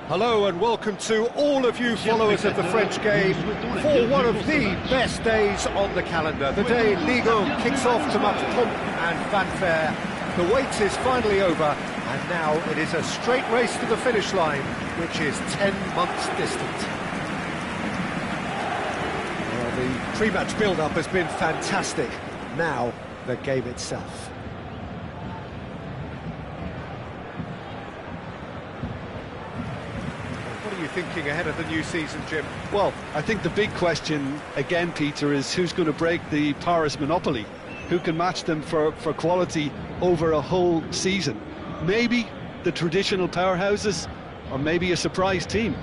Hello and welcome to all of you followers of the French game for one of the best days on the calendar. The day Ligue kicks off to much pomp and fanfare. The wait is finally over and now it is a straight race to the finish line, which is 10 months distant. Well, the pre-match build-up has been fantastic. Now, the game itself. What are you thinking ahead of the new season, Jim? Well, I think the big question, again, Peter, is who's going to break the Paris monopoly? Who can match them for quality over a whole season? Maybe the traditional powerhouses, or maybe a surprise team.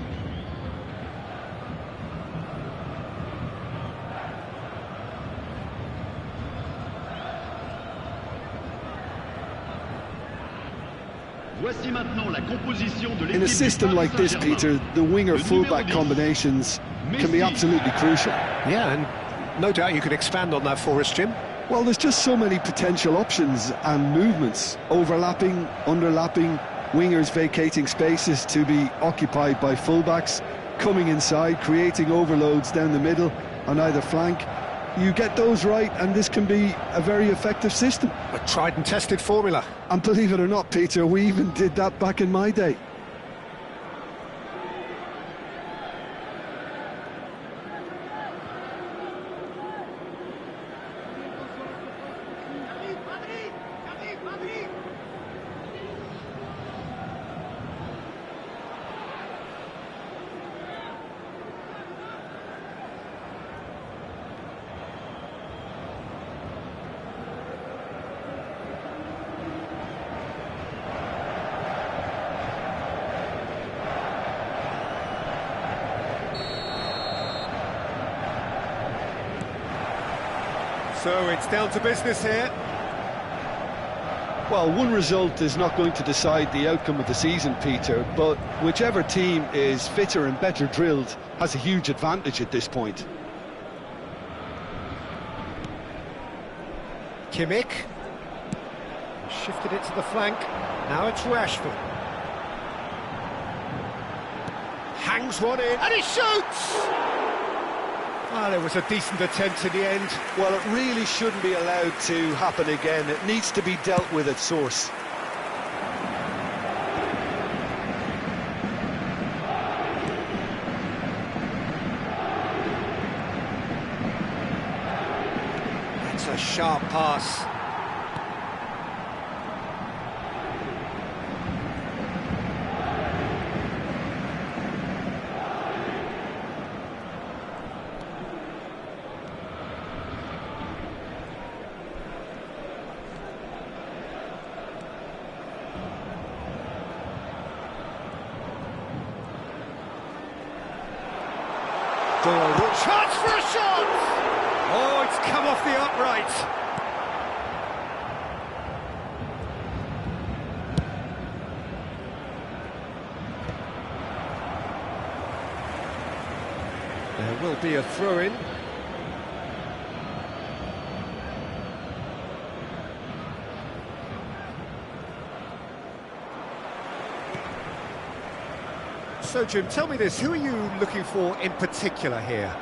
In a system like this, Peter, the winger-fullback combinations can be absolutely crucial. Yeah, and no doubt you could expand on that for us, Jim. Well, there's just so many potential options and movements, overlapping, underlapping, wingers vacating spaces to be occupied by fullbacks, coming inside, creating overloads down the middle on either flank. You get those right and this can be a very effective system. A tried and tested formula. And believe it or not, Peter, we even did that back in my day. So it's down to business here. Well, one result is not going to decide the outcome of the season, Peter, but whichever team is fitter and better drilled has a huge advantage at this point. Kimmich. Shifted it to the flank. Now it's Rashford. Hangs one in, and he shoots! Well, it was a decent attempt in the end. Well, it really shouldn't be allowed to happen again. It needs to be dealt with at source. It's a sharp pass. Chance for a shot! Oh, it's come off the upright. There will be a throw-in. So, Jim, tell me this, who are you looking for in particular here?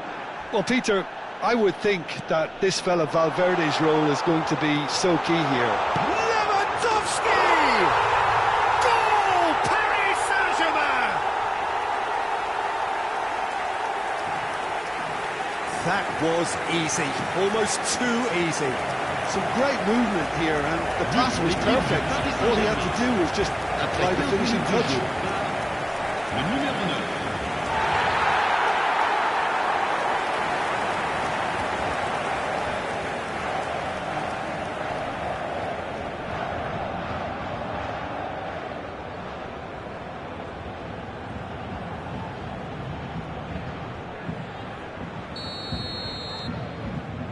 Well, Peter, I would think that this fella Valverde's role is going to be so key here. Lewandowski! Goal! Paris-Saint-Germain! That was easy, almost too easy. Some great movement here, and the pass was perfect. All he had to do was just apply the finishing touch. Le numéro 9.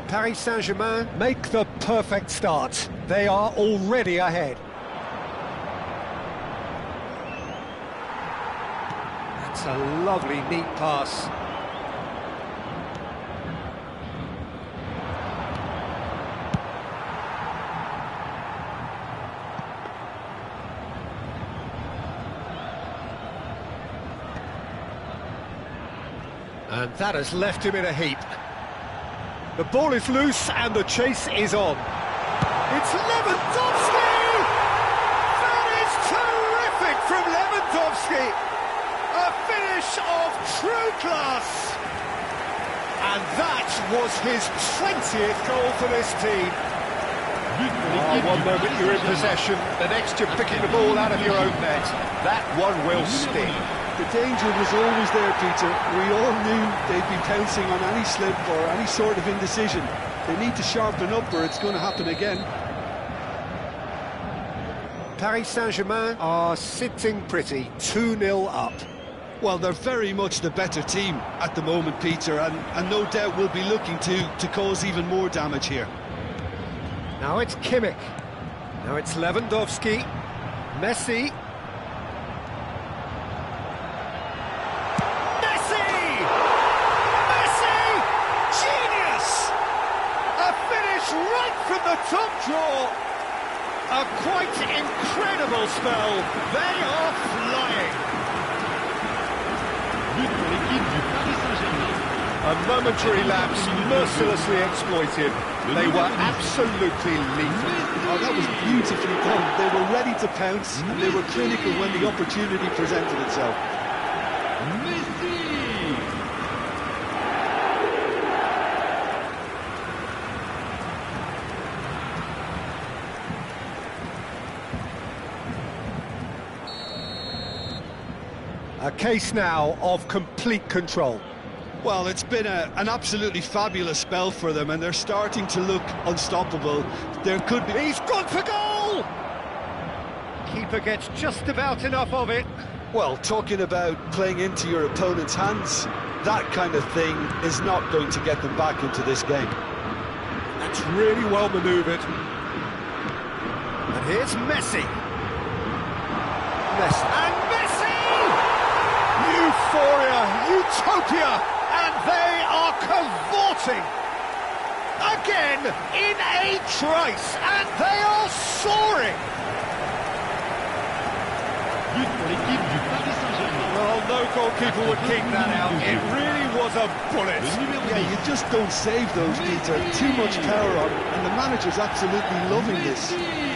Paris Saint-Germain make the perfect start. They are already ahead. That's a lovely, neat pass. And that has left him in a heap. The ball is loose and the chase is on. It's Lewandowski! That is terrific from Lewandowski! A finish of true class! And that was his 20th goal for this team. One moment you're in possession, the next you're picking the ball out of your own net. That one will sting. The danger was always there, Peter. We all knew they'd be pouncing on any slip or any sort of indecision. They need to sharpen up or it's going to happen again. Paris Saint-Germain are sitting pretty, 2-0 up. Well, they're very much the better team at the moment, Peter, and no doubt will be looking to cause even more damage here. Now it's Kimmich. Now it's Lewandowski. Messi. Right from the top draw, a quite incredible spell. They are flying. A momentary lapse, mercilessly exploited. They were absolutely lethal. Oh, that was beautifully done. They were ready to pounce, and they were clinical when the opportunity presented itself. A case now of complete control. Well, it's been an absolutely fabulous spell for them, and they're starting to look unstoppable. There could be... He's gone for goal! Keeper gets just about enough of it. Well, talking about playing into your opponent's hands, that kind of thing is not going to get them back into this game. And That's really well manoeuvred. And here's Messi. And Messi! Euphoria, utopia, and they are cavorting. Again, in a trice, and they are soaring. But pour l'équipe du Paris-Saint-Germain. Well, no goalkeeper would kick that out. It really was a bullet. Le numéro Yeah, 10. you just don't save those, Peter. Too much power on it, and the manager's absolutely loving this. Messi.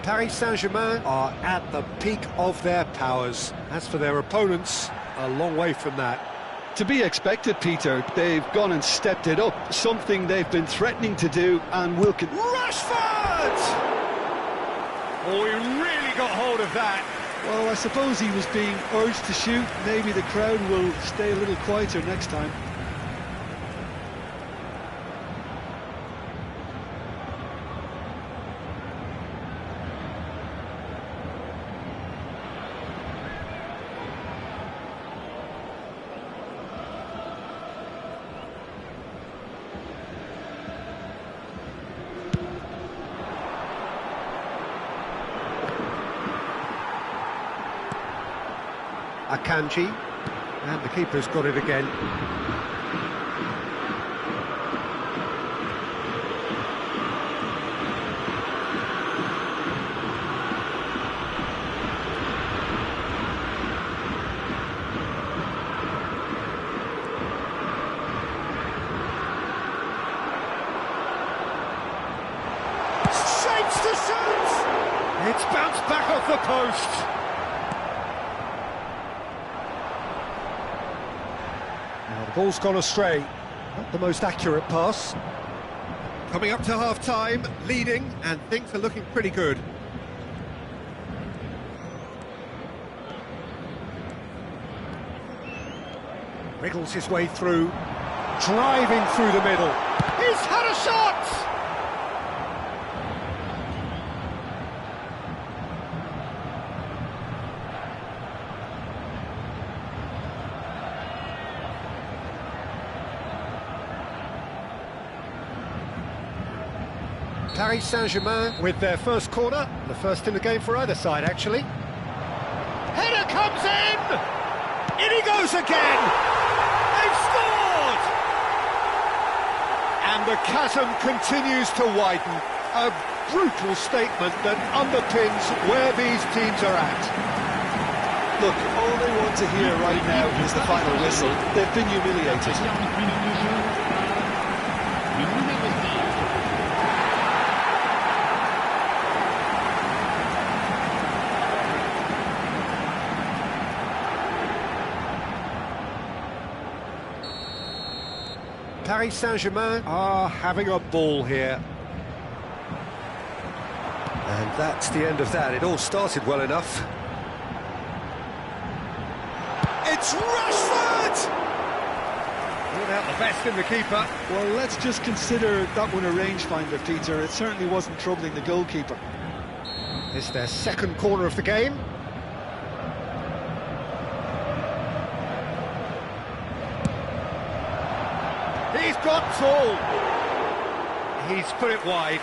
Paris-Saint-Germain are at the peak of their powers. As for their opponents, a long way from that. To be expected, Peter. They've gone and stepped it up, something they've been threatening to do and will continue. Rashford! Oh, he really got hold of that. Well, I suppose he was being urged to shoot. Maybe the crowd will stay a little quieter next time. Akanji, and the keeper's got it again. Shapes to shoot! It's bounced back off the post. Now the ball's gone astray. Not the most accurate pass. Coming up to half-time, leading, and things are looking pretty good. Wriggles his way through, driving through the middle. He's had a shot! Paris Saint-Germain with their first corner, the first in the game for either side, actually. Header comes in! In he goes again! They've scored! And the chasm continues to widen. A brutal statement that underpins where these teams are at. Look, all they want to hear right now is the final whistle. They've been humiliated. 40 minutes de jeu. Le numéro 10. Paris Saint-Germain are having a ball here. And that's the end of that. It all started well enough. It's Rashford! Brought out the best in the keeper. Well, let's just consider that one a rangefinder, Peter. It certainly wasn't troubling the goalkeeper. It's their second corner of the game. He's got tall. He's put it wide.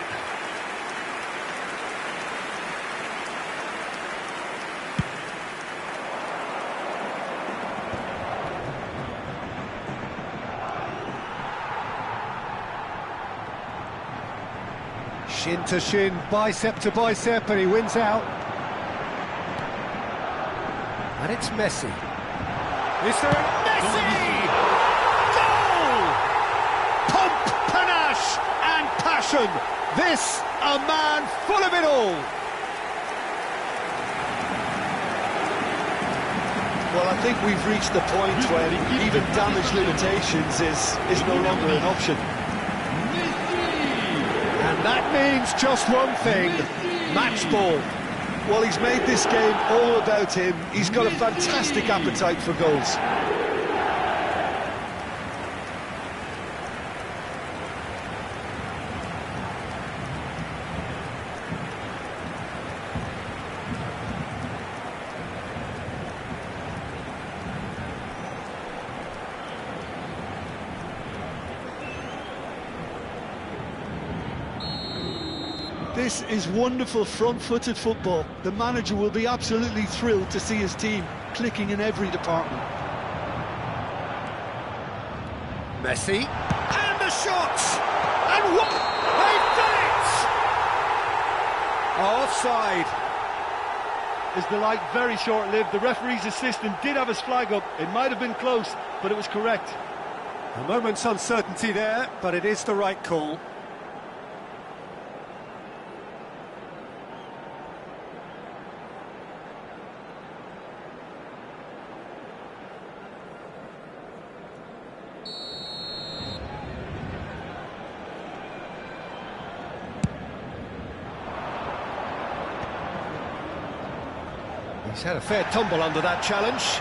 Shin to shin, bicep to bicep, and he wins out. And it's Messi. Is there a Messi? Goal! Pomp, panache, and passion. This, a man full of it all. Well, Well, I think we've reached the point when even damage limitations is no longer an option. And that means just one thing, match ball. Well, he's made this game all about him. He's got a fantastic appetite for goals. This is wonderful front-footed football. The manager will be absolutely thrilled to see his team clicking in every department. Messi, and the shot! And what? They've done it! Offside. Is the light very short-lived? The referee's assistant did have his flag up. It might have been close, but it was correct. A moment's uncertainty there, but it is the right call. He's had a fair tumble under that challenge.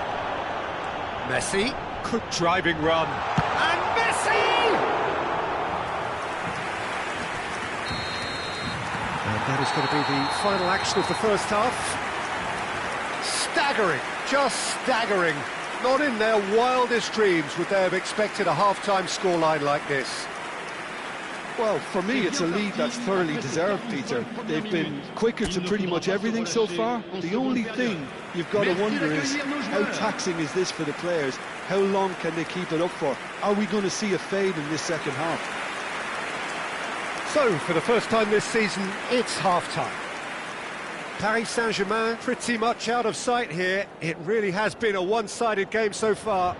Messi, good driving run. And Messi! And that is going to be the final action of the first half. Staggering, just staggering. Not in their wildest dreams would they have expected a half-time scoreline like this. Well, for me, it's a lead that's thoroughly deserved, Peter. They've been quicker to pretty much everything so far. The only thing you've got to wonder is, how taxing is this for the players? How long can they keep it up for? Are we going to see a fade in this second half? So, for the first time this season, it's half-time. Paris-Saint-Germain pretty much out of sight here. It really has been a one-sided game so far.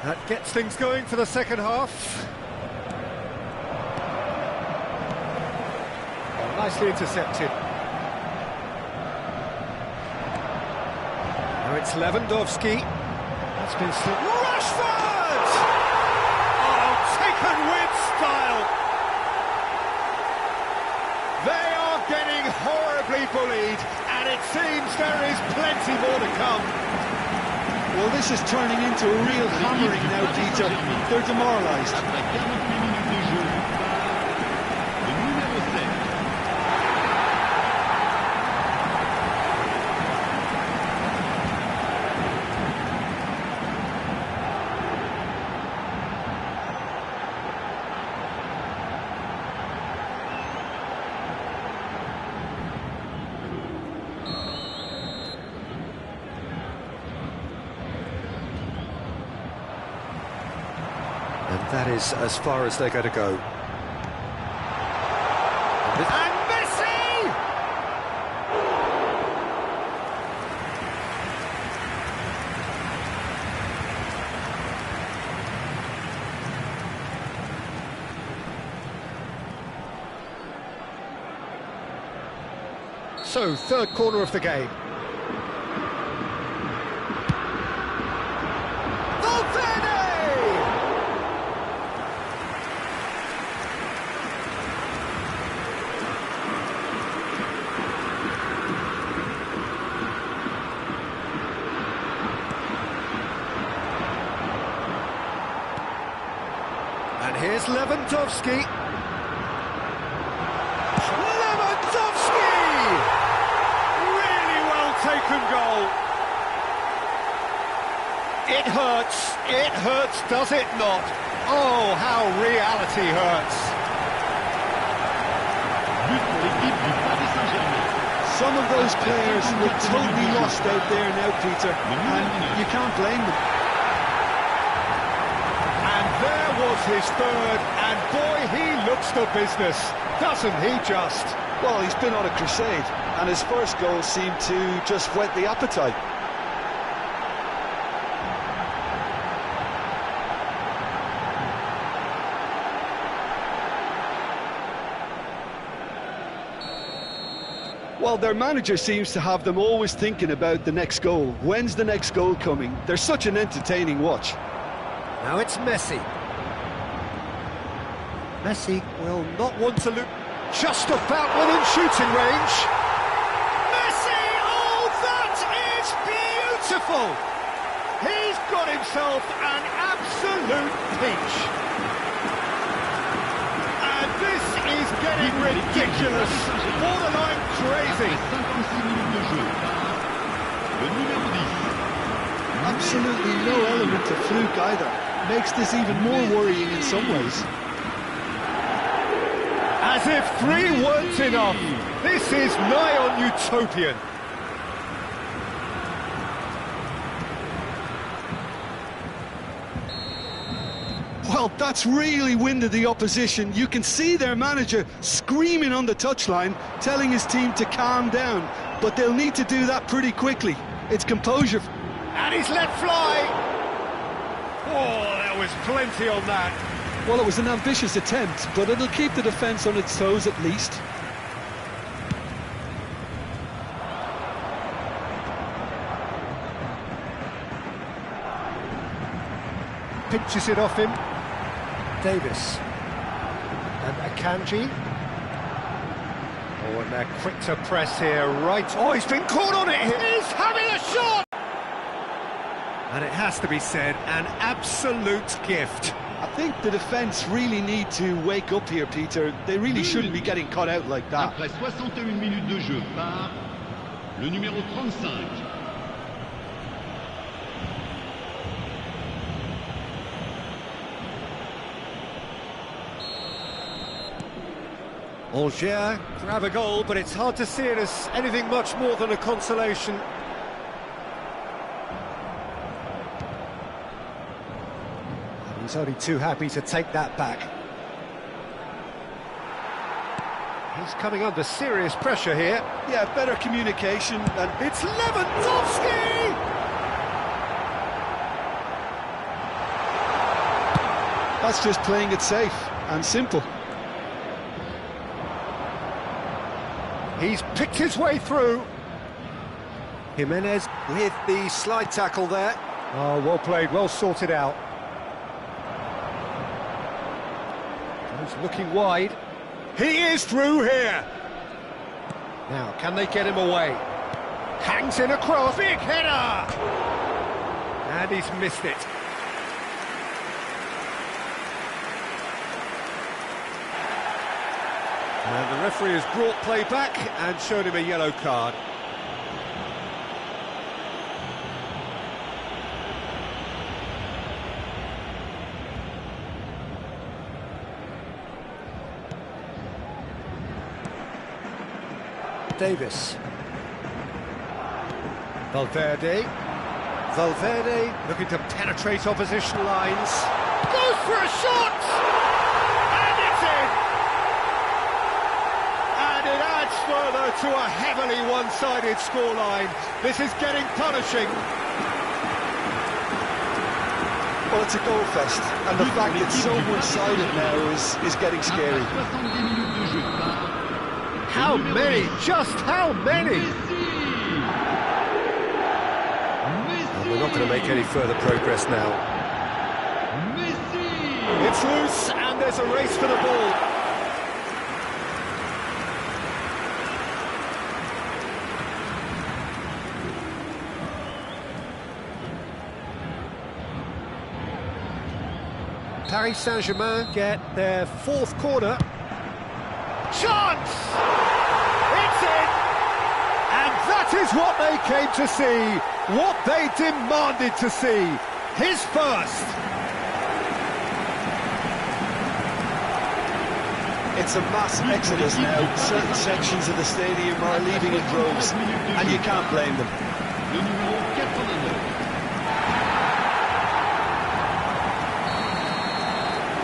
That gets things going for the second half. Oh, nicely intercepted. Now it's Lewandowski. That's been slipped. Rashford! Oh, taken with style. They are getting horribly bullied, and it seems there is plenty more to come. Well, this is turning into a real hammering now, Peter. They're demoralised. And that is as far as they're going to go. And Messi! So, third corner of the game. And here's Lewandowski. Lewandowski! Really well taken goal. It hurts, does it not? Oh, how reality hurts. Some of those players look totally lost out there now, Peter, and you can't blame them. There was his third, and boy, he looks the business, doesn't he just? Well, he's been on a crusade, and his first goal seemed to just whet the appetite. Well, their manager seems to have them always thinking about the next goal. When's the next goal coming? They're such an entertaining watch. Now it's Messi. Messi will not want to look just about within shooting range. Messi! Oh, that is beautiful! He's got himself an absolute peach. And this is getting ridiculous. Borderline crazy. Absolutely no element of fluke either. Makes this even more worrying in some ways. As if 3 weren't enough, this is nigh on utopian. Well, that's really winded the opposition. You can see their manager screaming on the touchline, telling his team to calm down. But they'll need to do that pretty quickly. It's composure. And he's let fly. Oh, there was plenty on that. Well, it was an ambitious attempt, but it'll keep the defence on its toes at least. Pinches it off him. Davis. And Akanji. Oh, and they're quick to press here, right. Oh, he's been caught on it. He's having a shot! And it has to be said, an absolute gift. I think the defence really need to wake up here, Peter. They really shouldn't be getting caught out like that. Après 61 minutes de jeu par le numéro 35. Angers grab a goal, but it's hard to see it as anything much more than a consolation. He's only too happy to take that back. He's coming under serious pressure here. Yeah, better communication, and It's Lewandowski! that's just playing it safe and simple. He's picked his way through. Jimenez with the slide tackle there. Oh, well played, well sorted out. He's looking wide. He is through here. Now, can they get him away? Hangs in across. Big header! And he's missed it. And the referee has brought play back and shown him a yellow card. Davis. Valverde looking to penetrate opposition lines. Goes for a shot! And it's in! And it adds further to a heavily one-sided scoreline. This is getting punishing. Well, it's a goal fest, and the fact it's so one-sided now is getting scary. Après 70 minutes de jeu par How many? Just how many? Well, we're not going to make any further progress now. It's loose, and there's a race for the ball. Paris-Saint-Germain get their 4th corner. Chance! It's in! And that is what they came to see, what they demanded to see. His first. It's a mass exodus now. Certain sections of the stadium are leaving in droves, and you can't blame them. le numéro 89.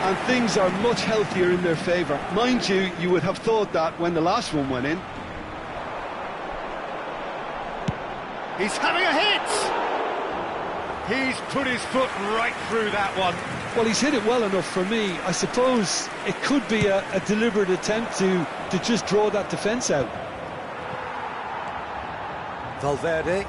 And things are much healthier in their favour. Mind you, you would have thought that when the last one went in. He's having a hit! He's put his foot right through that one. Well, he's hit it well enough for me. I suppose it could be a deliberate attempt to just draw that defence out. Valverde.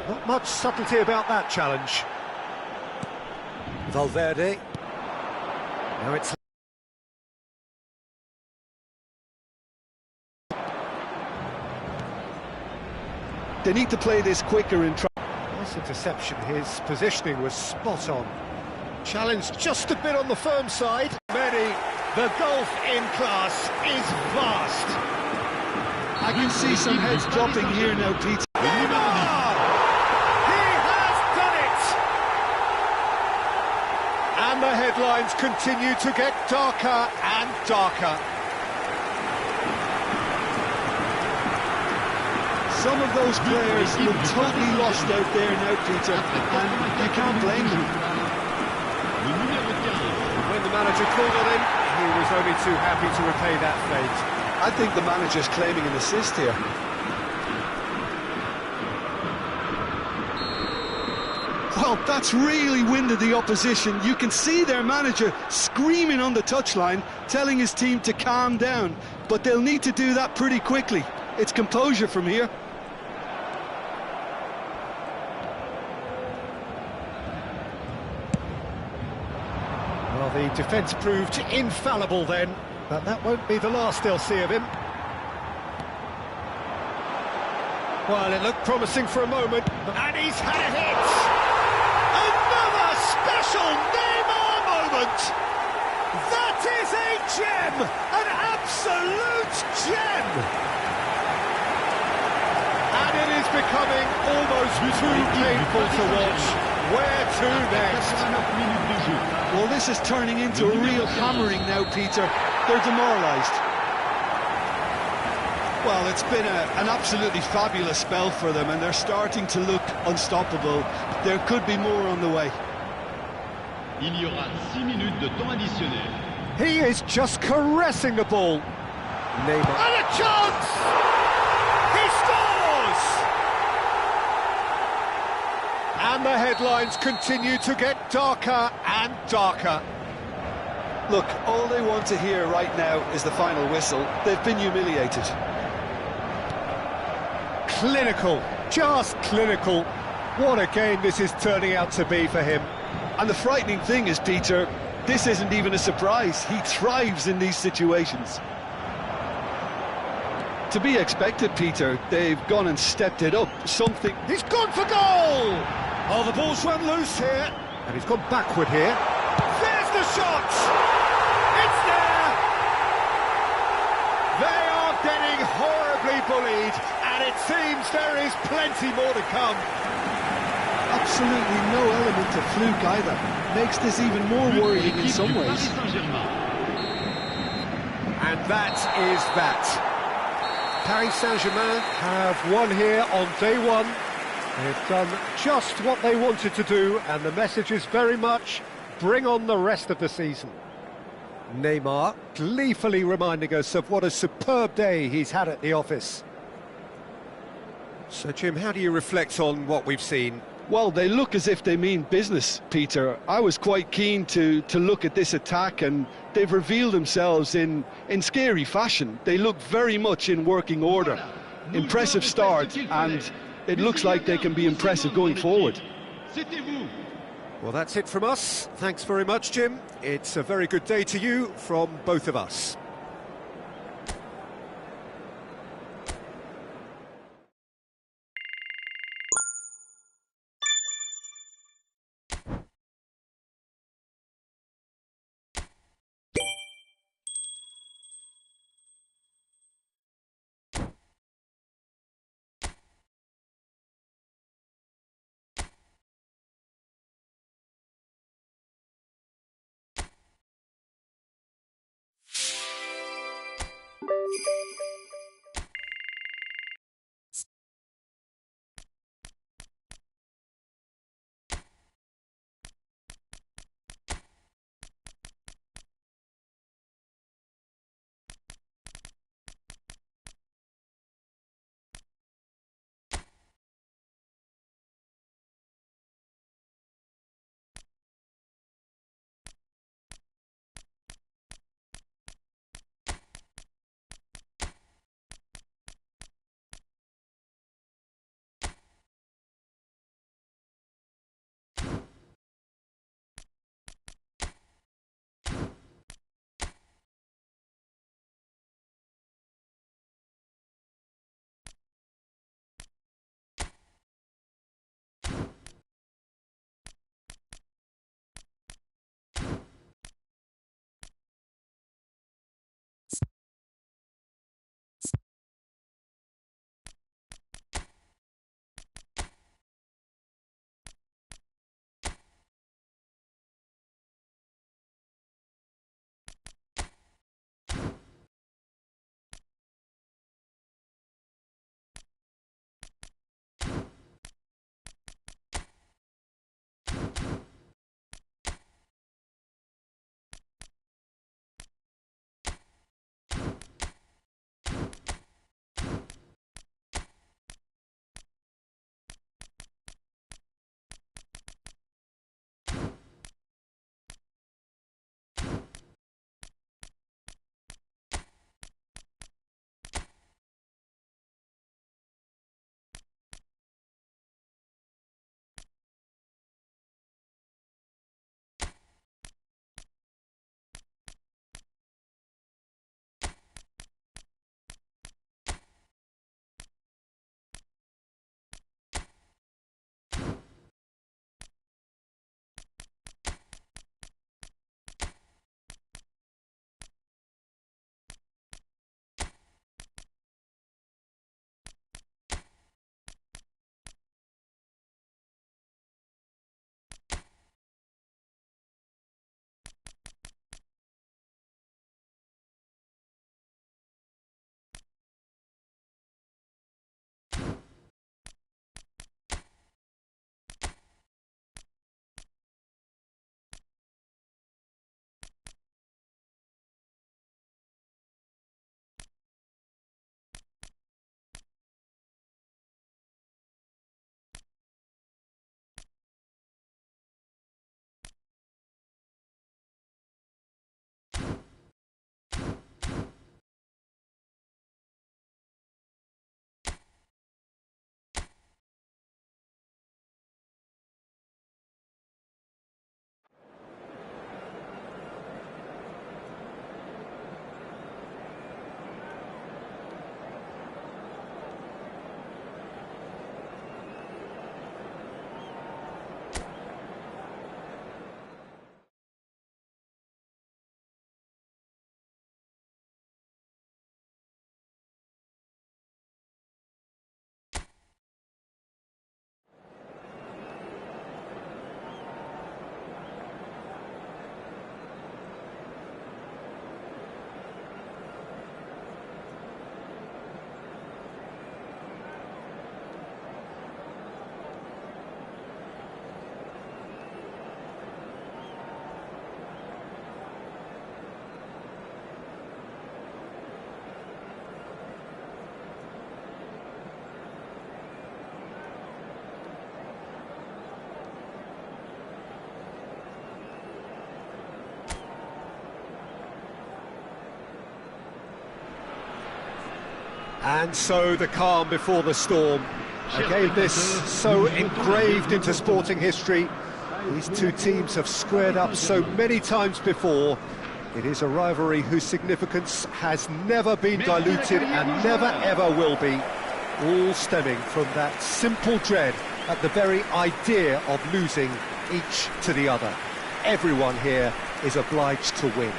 Not much subtlety about that challenge. Valverde. Now it's... They need to play this quicker and try. Nice interception. His positioning was spot on. Challenge just a bit on the firm side. Many. The gulf in class is vast. I can see some heads dropping here now, Pete. And the headlines continue to get darker and darker. Some of those players look totally lost out there now, Peter, and you can't blame them. When the manager called on him, he was only too happy to repay that fate. I think the manager's claiming an assist here. Well, that's really winded the opposition. You can see their manager screaming on the touchline, telling his team to calm down. But they'll need to do that pretty quickly. It's composure from here. Well, the defence proved infallible then, but that won't be the last they'll see of him. Well, it looked promising for a moment, and he's had a hit! Special Neymar moment! That is a gem! An absolute gem! And it is becoming almost too painful to watch. Where to next? Well, this is turning into a real hammering now, Peter. They're demoralised. Well, it's been an absolutely fabulous spell for them, and they're starting to look unstoppable. There could be more on the way. Il y aura 6 minutes de temps additionnel. He is just caressing the ball. Neymar. And a chance! He scores! And the headlines continue to get darker and darker. Look, all they want to hear right now is the final whistle. They've been humiliated. Clinical, just clinical. What a game this is turning out to be for him. And the frightening thing is, Peter, this isn't even a surprise. He thrives in these situations. To be expected, Peter. They've gone and stepped it up. Something... He's gone for goal! Oh, the ball's run loose here. And he's gone backward here. There's the shot! It's there! They are getting horribly bullied, and it seems there is plenty more to come. Absolutely no element of fluke either. Makes this even more worrying in some ways. And that is that. Paris-Saint-Germain have won here on day one. They've done just what they wanted to do, and the message is very much, bring on the rest of the season. Neymar gleefully reminding us of what a superb day he's had at the office. So, Jim, how do you reflect on what we've seen? Well, they look as if they mean business, Peter. I was quite keen to look at this attack, and they've revealed themselves in scary fashion. They look very much in working order. Impressive start, and it looks like they can be impressive going forward. Well, that's it from us. Thanks very much, Jim. It's a very good day to you from both of us. And so the calm before the storm. Again, this so engraved into sporting history. These two teams have squared up so many times before. It is a rivalry whose significance has never been diluted and never ever will be. All stemming from that simple dread at the very idea of losing each to the other. Everyone here is obliged to win.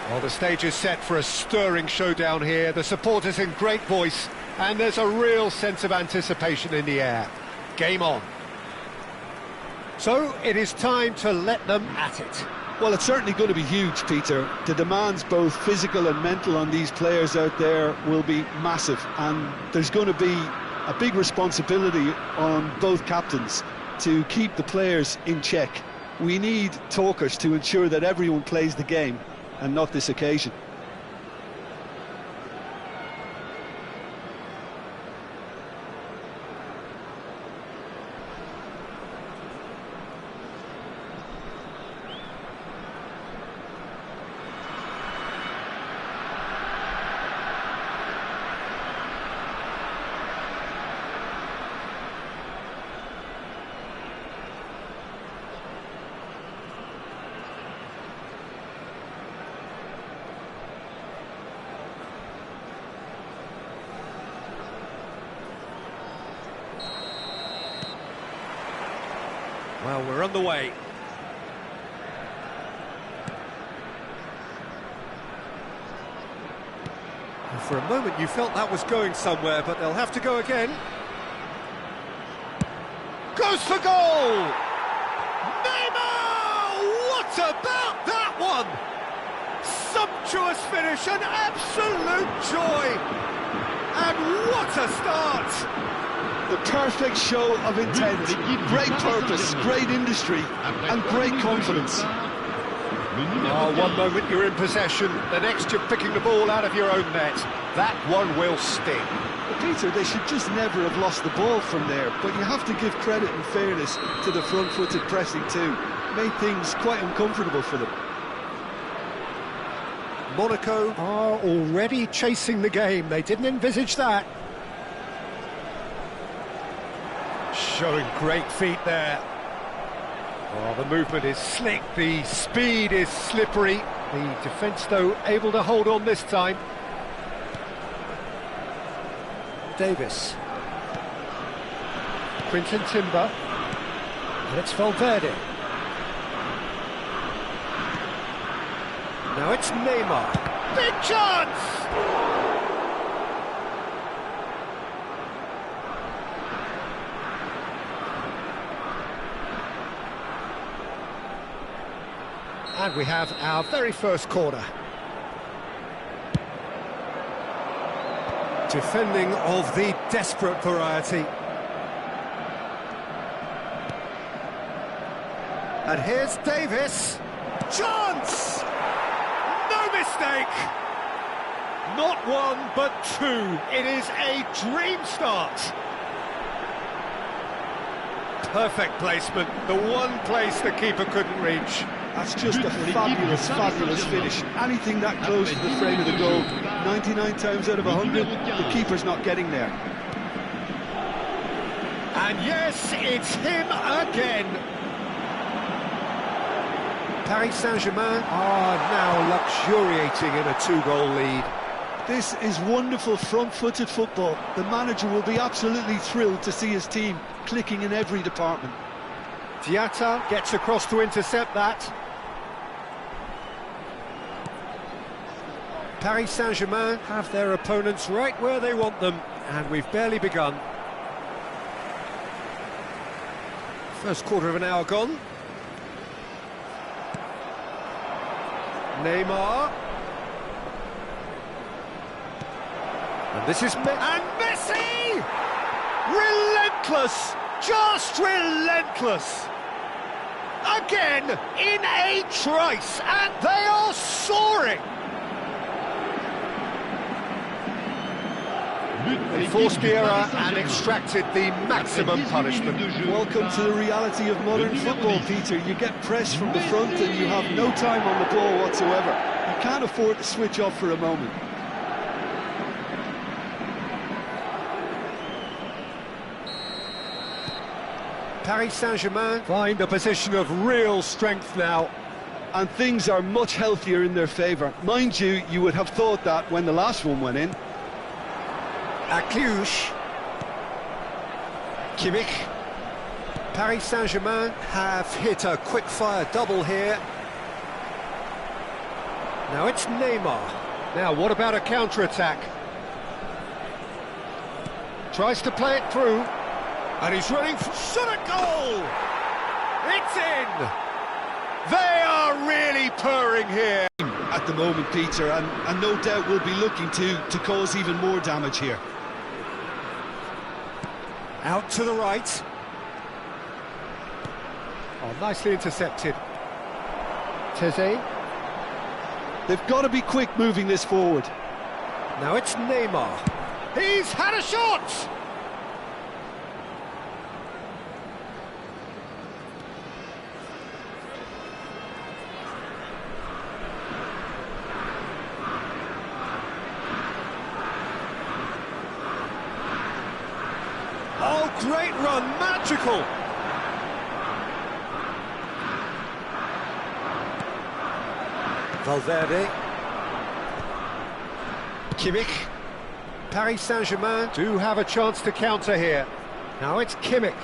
Well, the stage is set for a stirring showdown here. The supporters in great voice, and there's a real sense of anticipation in the air. Game on. So it is time to let them at it. Well, it's certainly going to be huge, Peter. The demands, both physical and mental, on these players out there will be massive, and there's going to be a big responsibility on both captains to keep the players in check. We need talkers to ensure that everyone plays the game, and not this occasion. Well, we're on the way. And for a moment you felt that was going somewhere, but they'll have to go again. Goes for goal! Neymar! What about that one? Sumptuous finish, an absolute joy! And what a start! The perfect show of intent, great purpose, great industry, and great confidence. Oh, one moment you're in possession, the next you're picking the ball out of your own net. That one will sting. But Peter, they should just never have lost the ball from there, but you have to give credit and fairness to the front-footed pressing too. Made things quite uncomfortable for them. Monaco are already chasing the game. They didn't envisage that. Showing great feet there. Oh, the movement is slick, the speed is slippery. The defence, though, able to hold on this time. Davis. Quinton Timber. And it's Valverde. Now it's Neymar. Big chance! And we have our very first corner. Defending of the desperate variety. And here's Davis. Chance! No mistake! Not one, but two. It is a dream start. Perfect placement. The one place the keeper couldn't reach. That's just a fabulous, fabulous finish. Anything that close to the frame of the goal, 99 times out of 100, the keeper's not getting there. And yes, it's him again. Paris-Saint-Germain are now luxuriating in a two-goal lead. This is wonderful front-footed football. The manager will be absolutely thrilled to see his team clicking in every department. Diatta gets across to intercept that. Paris Saint-Germain have their opponents right where they want them, and we've barely begun. First quarter of an hour gone. Neymar. And this is Messi! Relentless! Just relentless! Again, in a trice, and they are soaring! They forced the error and extracted the maximum punishment. Welcome to the reality of modern football, Peter. You get pressed from the front and you have no time on the ball whatsoever. You can't afford to switch off for a moment. Paris-Saint-Germain find a position of real strength now. And things are much healthier in their favour. Mind you, you would have thought that when the last one went in. At Cluj. Kimmich. Paris Saint-Germain have hit a quick-fire double here. Now it's Neymar. Now what about a counter-attack? Tries to play it through. And he's running for shot at goal! It's in! They are really purring here. At the moment, Peter, and no doubt will be looking to cause even more damage here. Out to the right. Oh, nicely intercepted. Teze. They've got to be quick moving this forward. Now it's Neymar. He's had a shot! Oh, great run, magical! Valverde. Kimmich. Paris Saint-Germain do have a chance to counter here. Now it's Kimmich.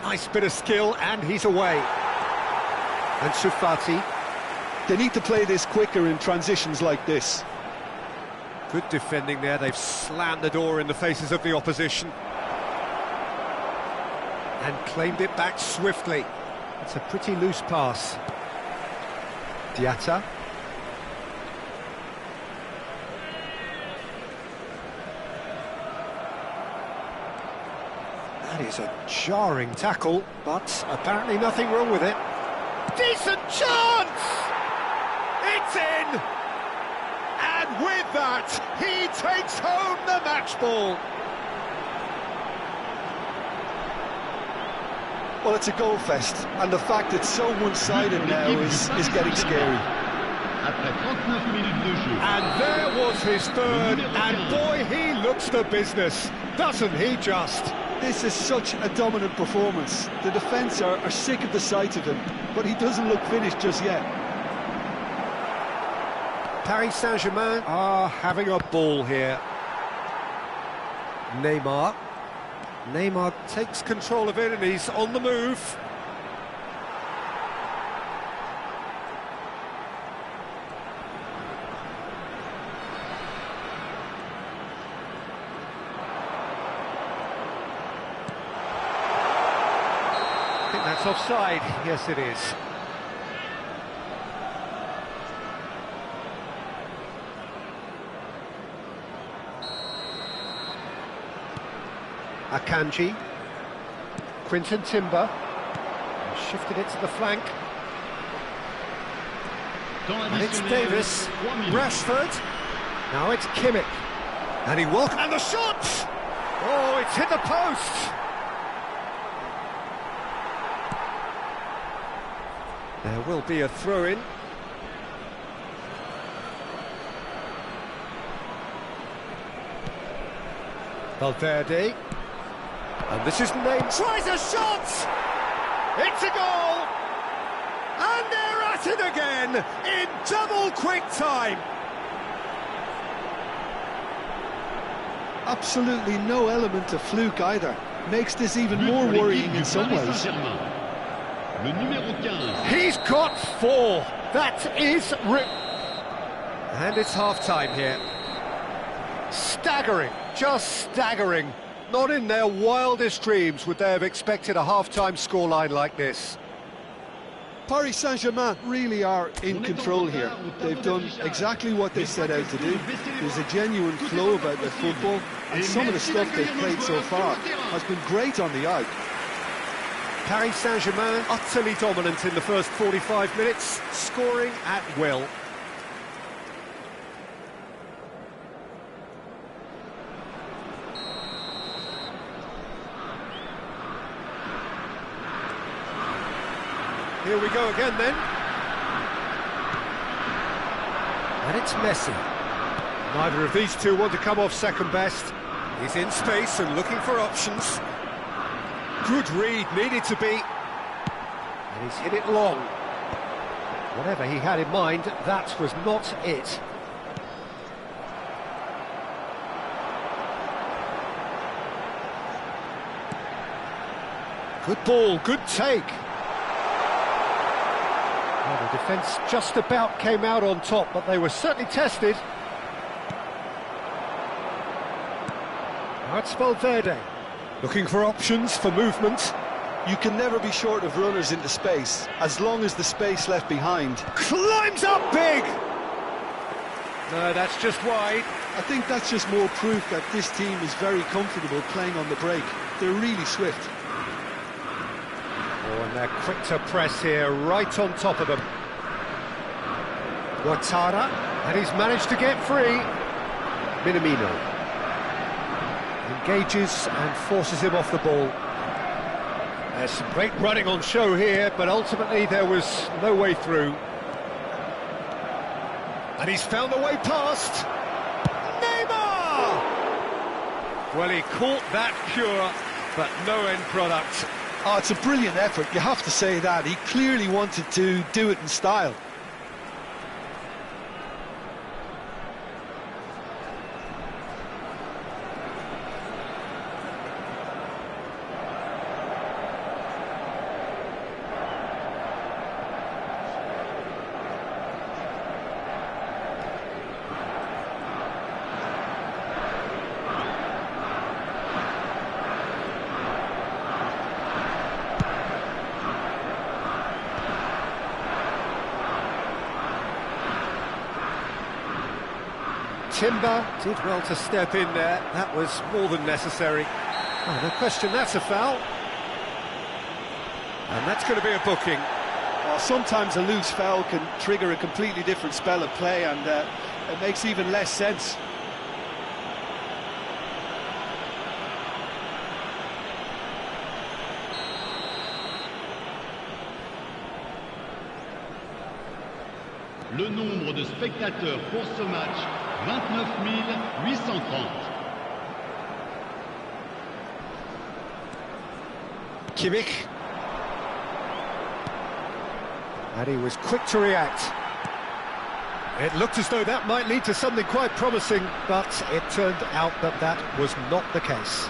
Nice bit of skill, and he's away. And Shufati. They need to play this quicker in transitions like this. Good defending there, they've slammed the door in the faces of the opposition. And claimed it back swiftly. It's a pretty loose pass. Diatta. That is a jarring tackle, but apparently nothing wrong with it. Decent chance! It's in! And with that, he takes home the match ball. Well, it's a goal fest, and the fact it's so one-sided now is getting scary. And there was his third, and boy, he looks the business, doesn't he just? This is such a dominant performance. The defence are sick of the sight of him, but he doesn't look finished just yet. Paris Saint-Germain are having a ball here. Neymar. Neymar takes control of it and he's on the move. I think that's offside. Yes, it is. Akanji, Quinton Timber, shifted it to the flank, and it's Davis, Rashford, now it's Kimmich, and he walks, and the shot! Oh, it's hit the post! There will be a throw-in. Valverde. And this is Neymar. Tries a shot! It's a goal! And they're at it again in double quick time. Absolutely no element of fluke either. Makes this even more worrying in some ways. He's got 4. That is and it's half-time here. Staggering, just staggering. Not in their wildest dreams would they have expected a half-time scoreline like this. Paris Saint-Germain really are in control here. They've done exactly what they set out to do. There's a genuine flow about their football, and some of the stuff they've played so far has been great on the eye. Paris Saint-Germain utterly dominant in the first 45 minutes, scoring at will. Here we go again then. And it's Messi. Neither of these two want to come off second best. He's in space and looking for options. Good read, needed to be. And he's hit it long. Whatever he had in mind, that was not it. Good ball, good take. Well, the defence just about came out on top, but they were certainly tested. Now it's Valverde, looking for options for movement. You can never be short of runners into space, as long as the space left behind. Climbs up big! No, that's just wide. I think that's just more proof that this team is very comfortable playing on the break. They're really swift. Oh, and they're quick to press here, right on top of them. Ouattara, and he's managed to get free. Minamino engages and forces him off the ball. There's some great running on show here, but ultimately there was no way through. And he's found the way past. Neymar! Well, he caught that pure, but no end product. Oh, it's a brilliant effort, you have to say that. He clearly wanted to do it in style. Timber did well to step in there. That was more than necessary. Oh, no question, that's a foul. And that's going to be a booking. Well, sometimes a loose foul can trigger a completely different spell of play, and it makes even less sense. Le nombre de spectateurs pour ce match, 29 830. Kimmich. And he was quick to react. It looked as though that might lead to something quite promising, but it turned out that that was not the case.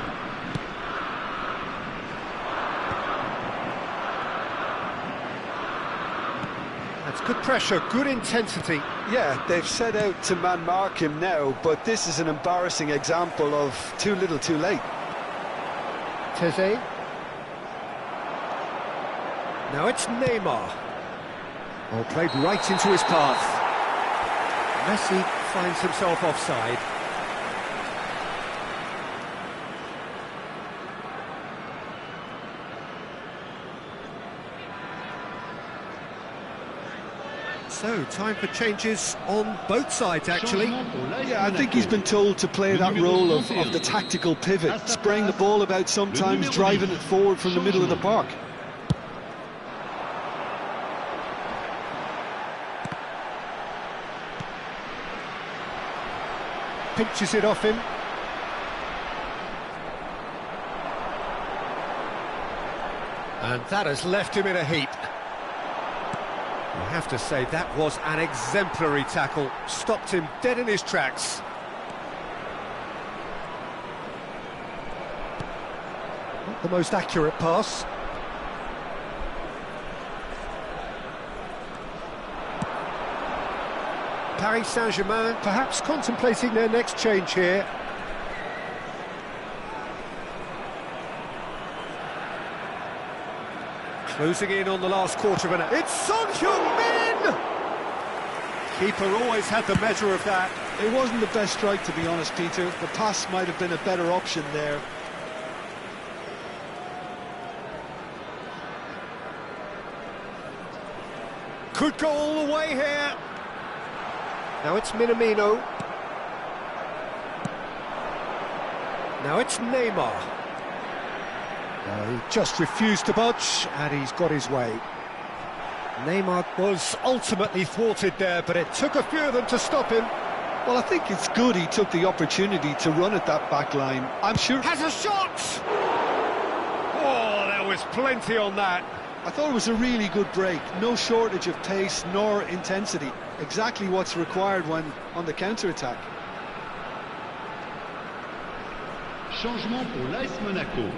That's good pressure, good intensity. Yeah, they've set out to man-mark him now, but this is an embarrassing example of too little too late. Teze. Now it's Neymar. Oh, played right into his path. Messi finds himself offside. So, time for changes on both sides, actually. Yeah, I think he's been told to play that role of the tactical pivot, spraying the ball about sometimes, driving it forward from the middle of the park. Pinches it off him. And that has left him in a heap. I have to say, that was an exemplary tackle. Stopped him dead in his tracks. Not the most accurate pass. Paris-Saint-Germain perhaps contemplating their next change here. Closing in on the last quarter of an hour. It's Son Heung-min! Keeper always had the measure of that. It wasn't the best strike, to be honest, Peter. The pass might have been a better option there. Could go all the way here. Now it's Minamino. Now it's Neymar. He just refused to budge, and he's got his way. Neymar was ultimately thwarted there, but it took a few of them to stop him. Well, I think it's good he took the opportunity to run at that back line. I'm sure... Has a shot! Oh, was plenty on that. I thought it was a really good break. No shortage of pace nor intensity. Exactly what's required when on the counter-attack. Changement pour l'AS Monaco.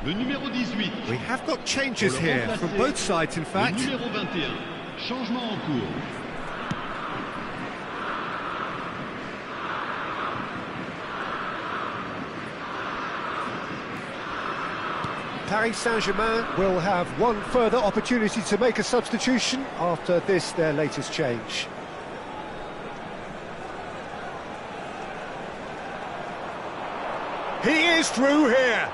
Le numéro 18. We have got changes here from both sides, in fact. Le numéro 21. Changement en cours. Paris-Saint-Germain will have one further opportunity to make a substitution after this, their latest change. He is through here.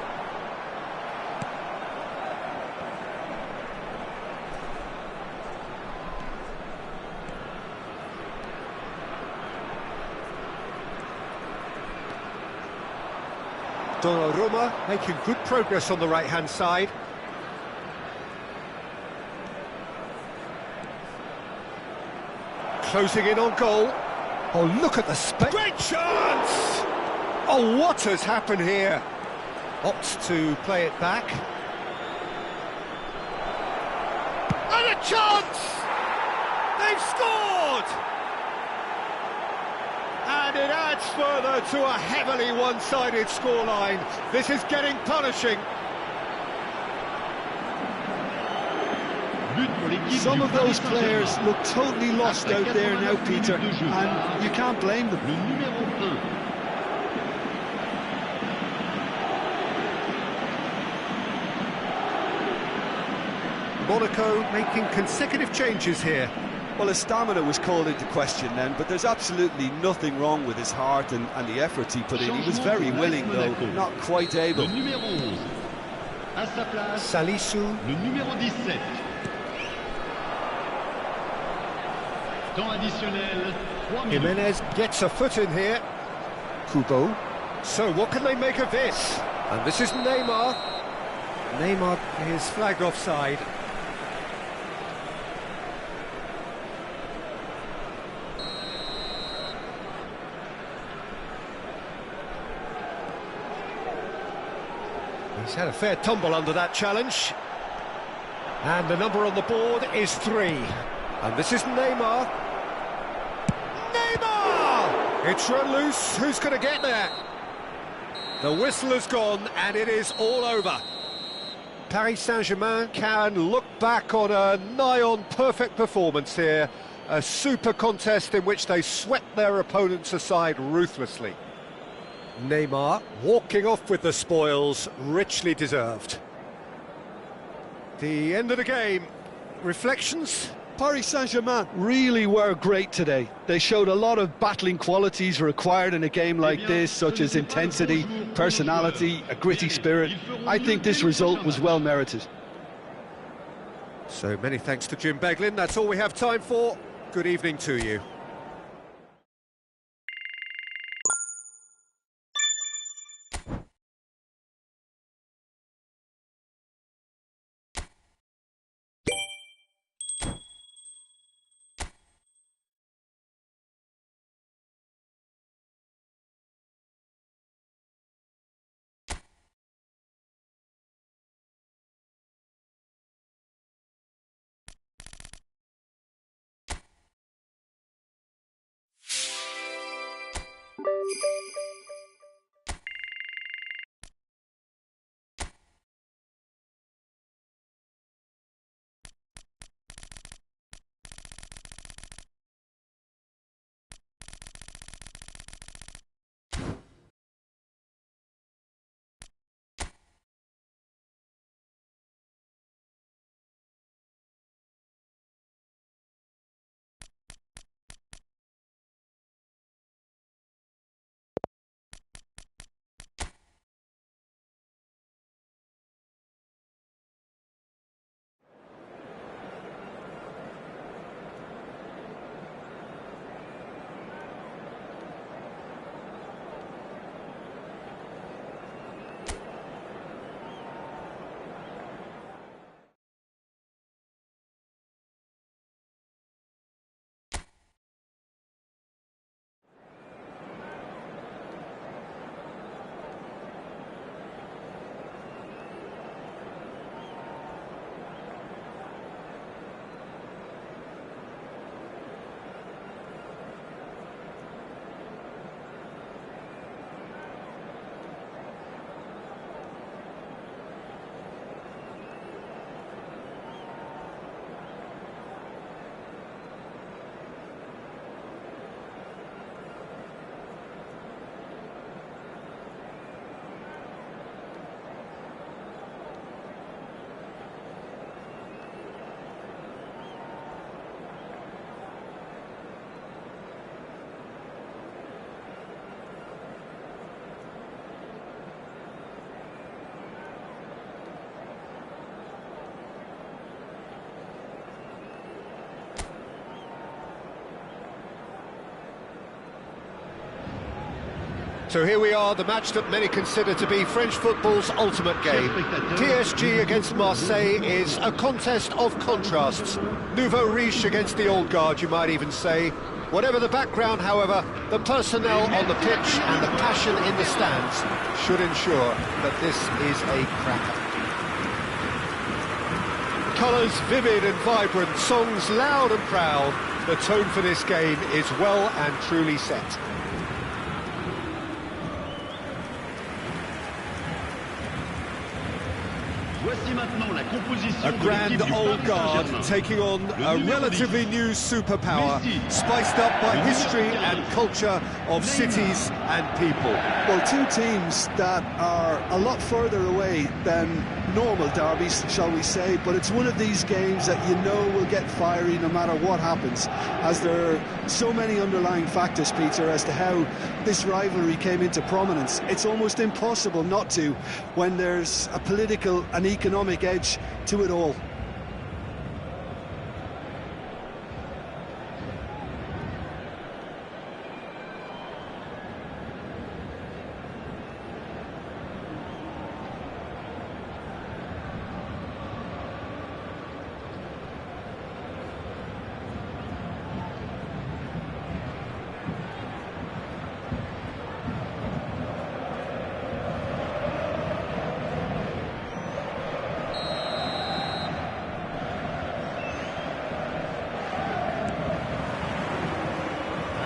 Donnarumma making good progress on the right-hand side. Closing in on goal. Oh, look at the space. Great chance! Oh, what has happened here? Opts to play it back. And a chance! They've scored! And it adds further to a heavily one-sided scoreline. This is getting punishing. Some of those players look totally lost out there now, Peter, and you can't blame them. Le numéro 1. Monaco making consecutive changes here. Well, his stamina was called into question then, but there's absolutely nothing wrong with his heart and the efforts he put in. He was very willing, though, not quite able. Le numéro 11. À sa place, Salisu. le numéro 17. Temps additionnel, 3 minutes. Jimenez gets a foot in here. Kubo. So what can they make of this? And this is Neymar. Neymar is flagged offside. He's had a fair tumble under that challenge. And the number on the board is 3. And this is Neymar. Neymar! It's run loose. Who's going to get there? The whistle has gone and it is all over. Paris Saint-Germain can look back on a nigh-on perfect performance here. A super contest in which they swept their opponents aside ruthlessly. Neymar walking off with the spoils, richly deserved. The end of the game. Reflections? Paris Saint-Germain really were great today. They showed a lot of battling qualities required in a game like this, such as intensity, personality, a gritty spirit. I think this result was well merited. So many thanks to Jim Beglin. That's all we have time for. Good evening to you. So here we are, the match that many consider to be French football's ultimate game. PSG against Marseille is a contest of contrasts. Nouveau riche against the old guard, you might even say. Whatever the background, however, the personnel on the pitch and the passion in the stands should ensure that this is a cracker. Colours vivid and vibrant, songs loud and proud. The tone for this game is well and truly set. A grand old guard taking on a relatively new superpower, spiced up by history and culture of cities and people. Well, two teams that are a lot further away than normal derbies, shall we say, but it's one of these games that you know will get fiery no matter what happens, as there are so many underlying factors, Peter, as to how this rivalry came into prominence. It's almost impossible not to when there's a political and economic edge to it all.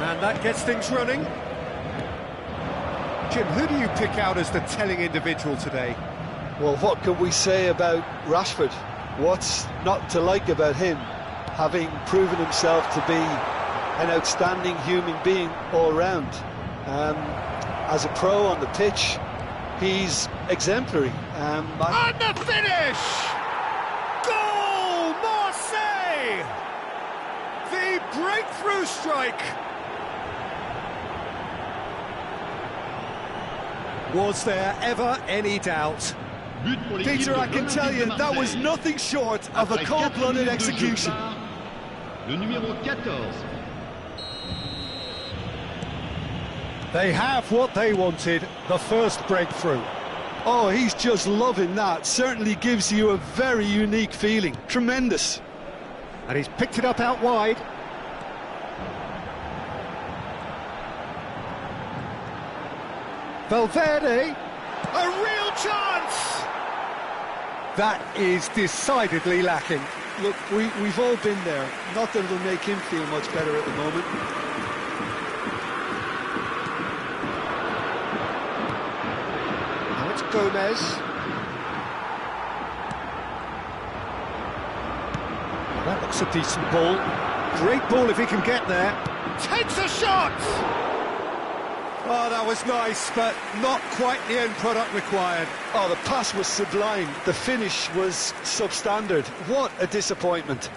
And that gets things running. Jim, who do you pick out as the telling individual today? Well, what can we say about Rashford? What's not to like about him, having proven himself to be an outstanding human being all round? As a pro on the pitch, he's exemplary. And the finish! Goal! Marseille! The breakthrough strike! Was there ever any doubt? Peter, I can tell you, that was nothing short of a cold-blooded execution. Le numéro 14. They have what they wanted, the first breakthrough. Oh, he's just loving that. Certainly gives you a very unique feeling. Tremendous. And he's picked it up out wide. Valverde, a real chance! That is decidedly lacking. Look, we've all been there. Not that it'll make him feel much better at the moment. Now it's Gomez. Well, that looks a decent ball. Great ball if he can get there. Takes a shot! Oh, that was nice, but not quite the end product required. Oh, the pass was sublime. The finish was substandard. What a disappointment.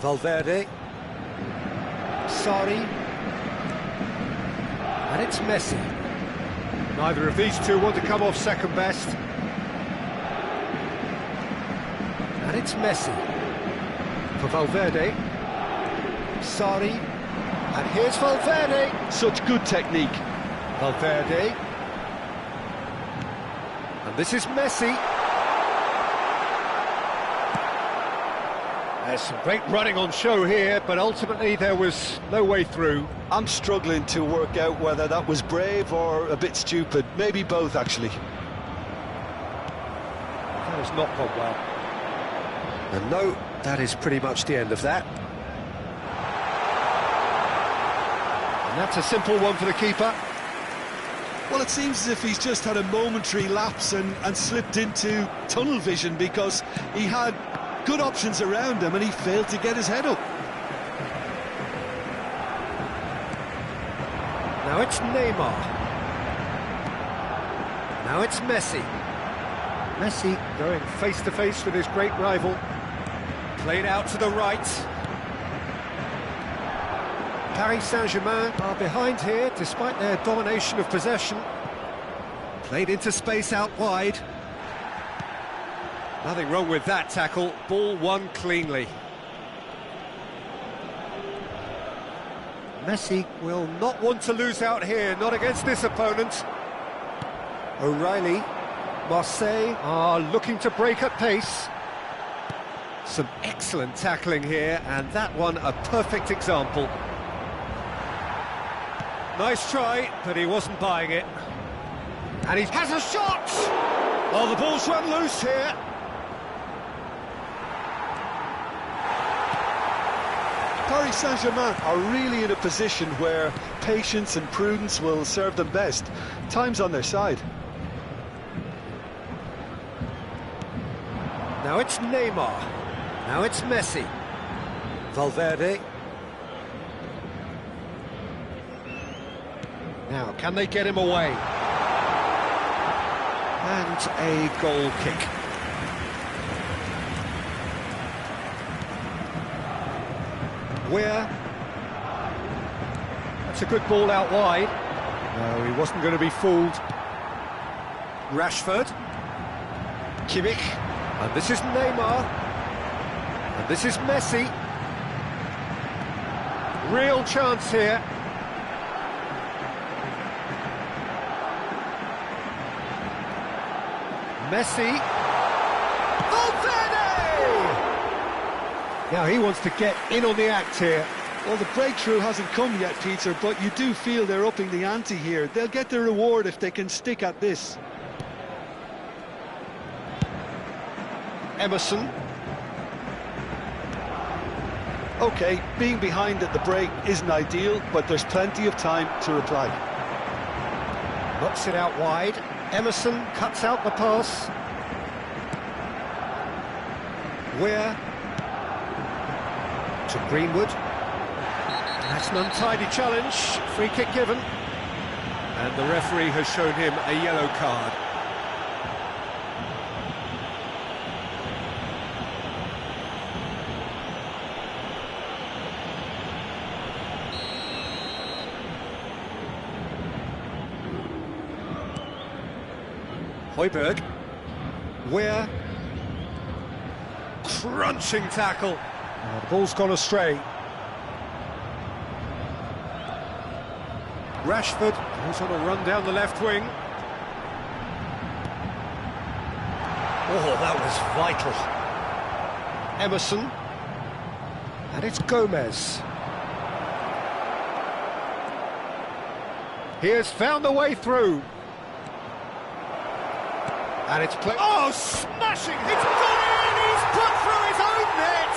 Valverde. Sorry. And it's Messi. Neither of these two want to come off second best. And it's Messi for Valverde. Sorry. And here's Valverde. Such good technique. Valverde. And this is Messi. There's some great running on show here, but ultimately there was no way through. I'm struggling to work out whether that was brave or a bit stupid. Maybe both, actually. That has not gone well. And no, that is pretty much the end of that. And that's a simple one for the keeper. Well, it seems as if he's just had a momentary lapse and slipped into tunnel vision, because he had good options around him and he failed to get his head up. Now it's Neymar. Now it's Messi. Messi going face-to-face with his great rival. Played out to the right. Paris-Saint-Germain are behind here, despite their domination of possession. Played into space out wide. Nothing wrong with that tackle, ball won cleanly. Messi will not want to lose out here, not against this opponent. O'Reilly, Marseille are looking to break at pace. Some excellent tackling here, and that one a perfect example. Nice try, but he wasn't buying it. And he has a shot! Oh, the ball's run loose here. Paris-Saint-Germain are really in a position where patience and prudence will serve them best. Time's on their side. Now it's Neymar. Now it's Messi. Valverde. Now, can they get him away? And a goal kick. Where? That's a good ball out wide. No, he wasn't going to be fooled. Rashford. Kimmich. And this is Neymar. And this is Messi. Real chance here. Messi. Now he wants to get in on the act here. Well, the breakthrough hasn't come yet, Peter, but you do feel they're upping the ante here. They'll get their reward if they can stick at this. Emerson. OK, being behind at the break isn't ideal, but there's plenty of time to reply. Knocks it out wide. Emerson cuts out the pass. Where? To Greenwood. That's an untidy challenge. Free kick given. And the referee has shown him a yellow card. Højbjerg. Where? Crunching tackle. Oh, the ball's gone astray. Rashford goes on a run down the left wing. Oh, that was vital. Emerson. And it's Gomez. He has found a way through. And it's played. Oh, smashing! It's gone in! He's put through his own net!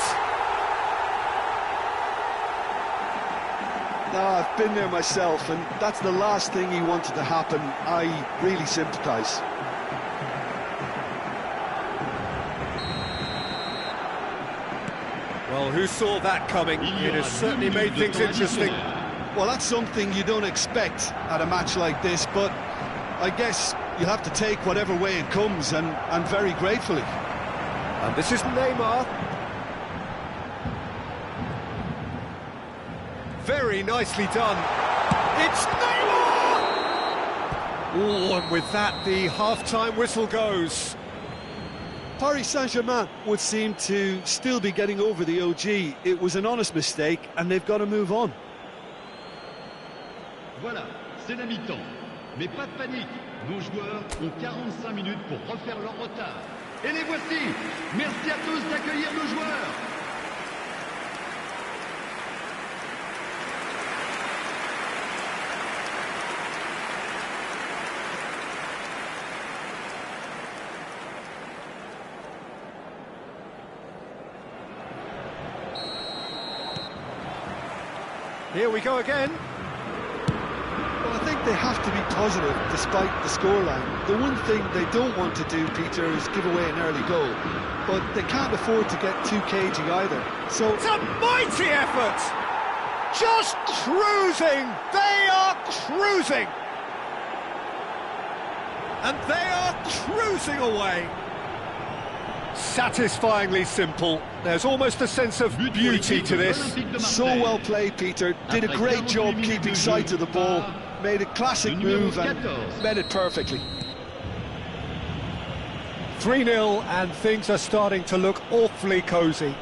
No, I've been there myself, and that's the last thing he wanted to happen. I really sympathise. Well, who saw that coming? It has certainly made things interesting. Well, that's something you don't expect at a match like this, but I guess you'll have to take whatever way it comes, and very gratefully. And this is Neymar. Very nicely done. It's Neymar! Oh, and with that, the half-time whistle goes. Paris Saint-Germain would seem to still be getting over the OG. It was an honest mistake, and they've got to move on. Voilà, c'est la mi-temps. Mais pas de panique, nos joueurs ont 45 minutes pour refaire leur retard. Et les voici. Merci à tous d'accueillir nos joueurs. Here we go again. Well, I think they have to be positive despite the scoreline. The one thing they don't want to do, Peter, is give away an early goal. But they can't afford to get too cagey either. So it's a mighty effort! Just cruising! They are cruising! And they are cruising away! Satisfyingly simple. There's almost a sense of beauty to this. So well played, Peter. Did a great job keeping sight of the ball. Made a classic move and met it perfectly. 3-0, and things are starting to look awfully cosy.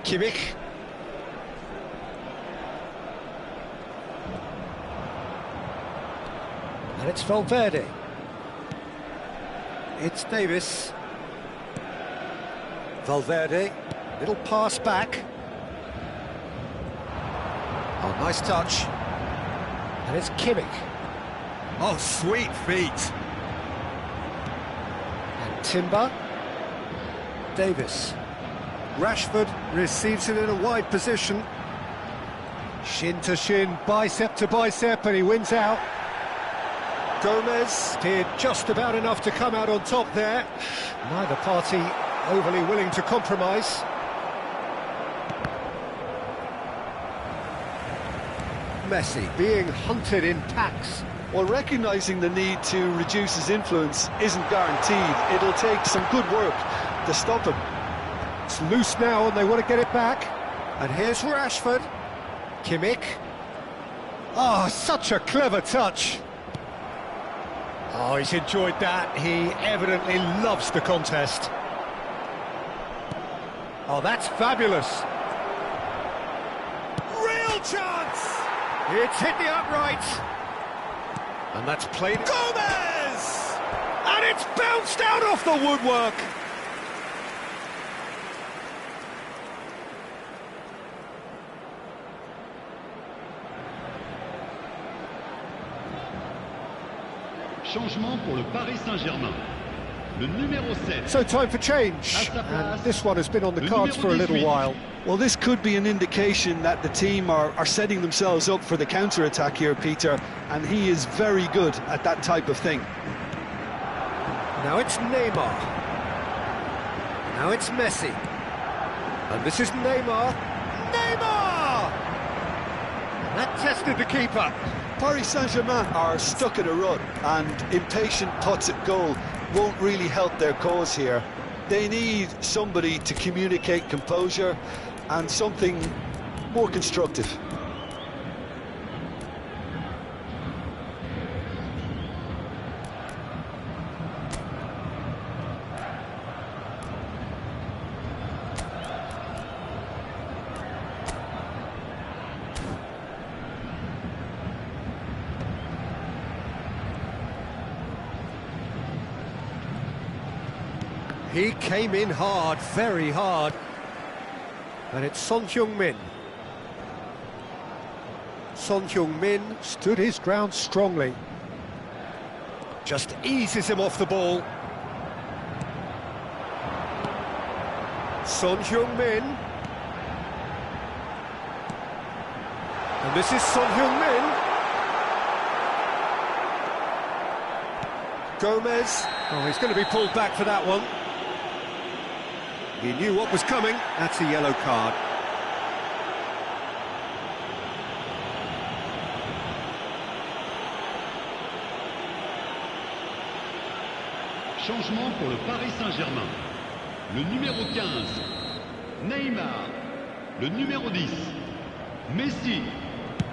Kimmich. And it's Valverde. It's Davis. Valverde, little pass back. Oh, nice touch. And it's Kimmich. Oh, sweet feet. And Timber. Davis. Rashford receives it in a wide position. Shin to shin, bicep to bicep, and he wins out. Gomez did just about enough to come out on top there. Neither party overly willing to compromise. Messi being hunted in packs. Well, recognising the need to reduce his influence isn't guaranteed. It'll take some good work to stop him. It's loose now and they want to get it back. And here's Rashford. Kimmich. Oh, such a clever touch. Oh, he's enjoyed that. He evidently loves the contest. Oh, that's fabulous. Real chance! It's hit the upright. And that's played... Gomez! And it's bounced out off the woodwork. Changement pour le Paris-Saint-Germain. Le numéro 7. So time for change. And this one has been on the cards for a little while. Well, this could be an indication that the team are setting themselves up for the counter-attack here, Peter, and he is very good at that type of thing. Now it's Neymar. Now it's Messi. And this is Neymar. Neymar! And that tested the keeper. Paris-Saint-Germain are stuck in a rut, and impatient putts at goal won't really help their cause here. They need somebody to communicate composure and something more constructive. He came in hard, very hard. And it's Son Heung-min. Son Heung-min stood his ground strongly. Just eases him off the ball. Son Heung-min. And this is Son Heung-min. Gomez. Oh, he's going to be pulled back for that one. He knew what was coming. That's a yellow card. Changement pour le Paris-Saint-Germain. Le numéro 15, Neymar. Le numéro 10, Messi.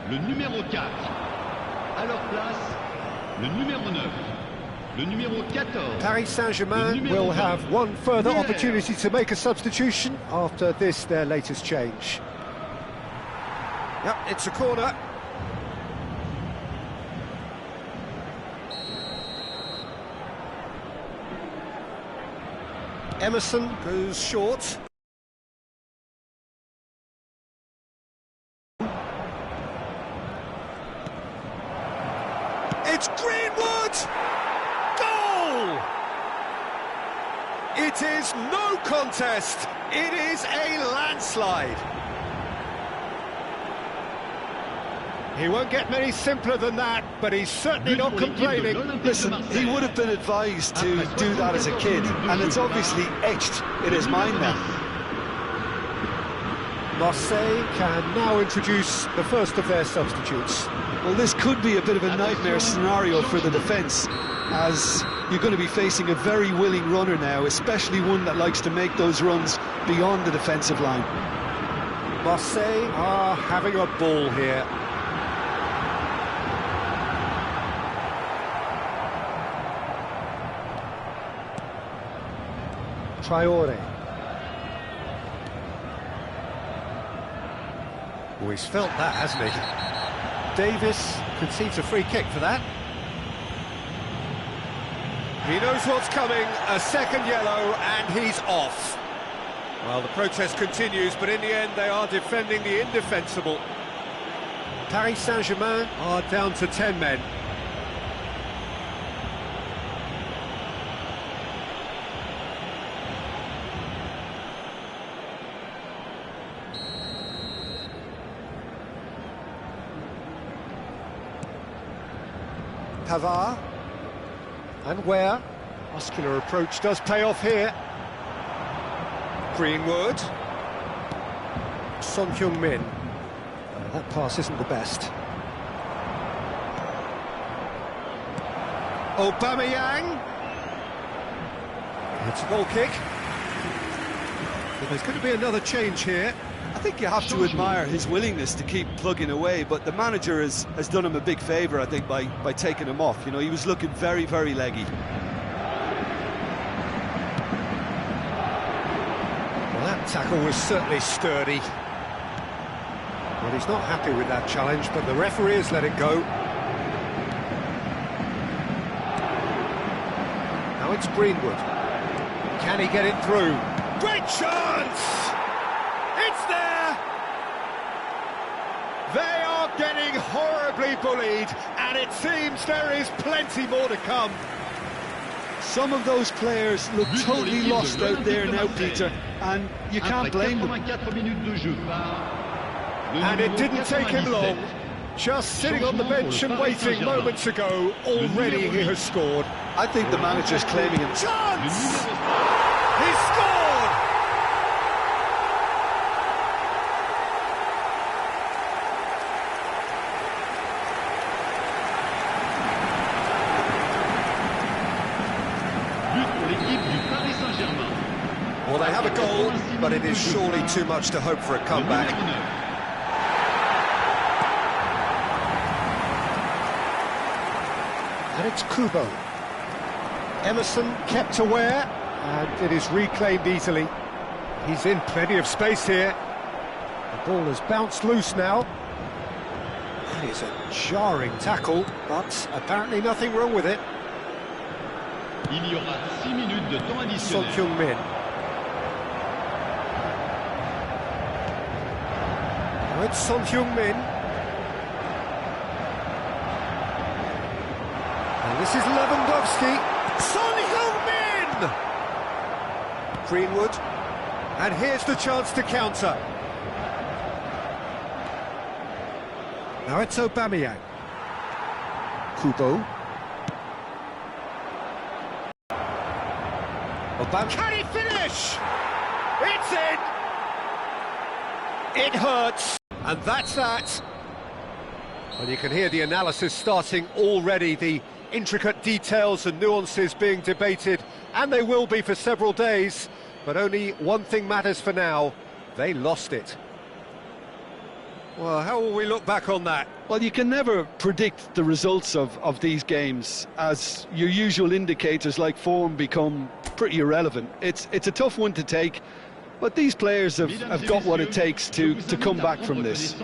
Le numéro 4. À leur place, le numéro 9. Le numéro 14. Paris Saint-Germain will have one further opportunity to make a substitution after this, their latest change. Yep, it's a corner. Emerson goes short. It's Greenwood! Goal! It is no contest. It is a landslide. He won't get many simpler than that, but he's certainly not complaining. Listen, he would have been advised to do that as a kid, and it's obviously etched in his mind now. Marseille can now introduce the first of their substitutes. Well, this could be a bit of a nightmare scenario for the defence, as you're going to be facing a very willing runner now, especially one that likes to make those runs beyond the defensive line. Marseille are having a ball here. Traore. Oh, he's felt that, hasn't he? Davis concedes a free kick for that. He knows what's coming, a second yellow, and he's off. Well, the protest continues, but in the end they are defending the indefensible. Paris-Saint-Germain are down to 10 men. Pavard. And where? Muscular approach does pay off here. Greenwood. Son Heung-min. That pass isn't the best. Aubameyang. It's a goal kick. But there's going to be another change here. I think you have to admire his willingness to keep plugging away, but the manager has done him a big favour, I think, by taking him off. You know, he was looking very, very leggy. Well, that tackle was certainly sturdy. Well, he's not happy with that challenge, but the referee has let it go. Now it's Greenwood. Can he get it through? Great chance! It's there! They are getting horribly bullied, and it seems there is plenty more to come. Some of those players look totally lost out there now, Peter, and you can't blame them. And it didn't take him long. Just sitting on the bench and waiting moments ago, already he has scored. I think the manager's claiming him. Chance! He scored! Well, they have a goal, but it is surely too much to hope for a comeback. And it's Kubo. Emerson kept aware, and it is reclaimed easily. He's in plenty of space here. The ball has bounced loose now. That is a jarring tackle, but apparently nothing wrong with it. Il y aura 6 minutes de temps Son additionnel. Heung-min. Now it's Son Heung-min. And this is Lewandowski. Son Heung-min! Greenwood. And here's the chance to counter. Now it's Aubameyang. Kubo. Can he finish? It's in! It hurts, and that's that. Well, you can hear the analysis starting already, the intricate details and nuances being debated, and they will be for several days, but only one thing matters for now: they lost it. Well, how will we look back on that? Well, you can never predict the results of these games, as your usual indicators like form become pretty irrelevant. It's a tough one to take, but these players have got what it takes to come back from this.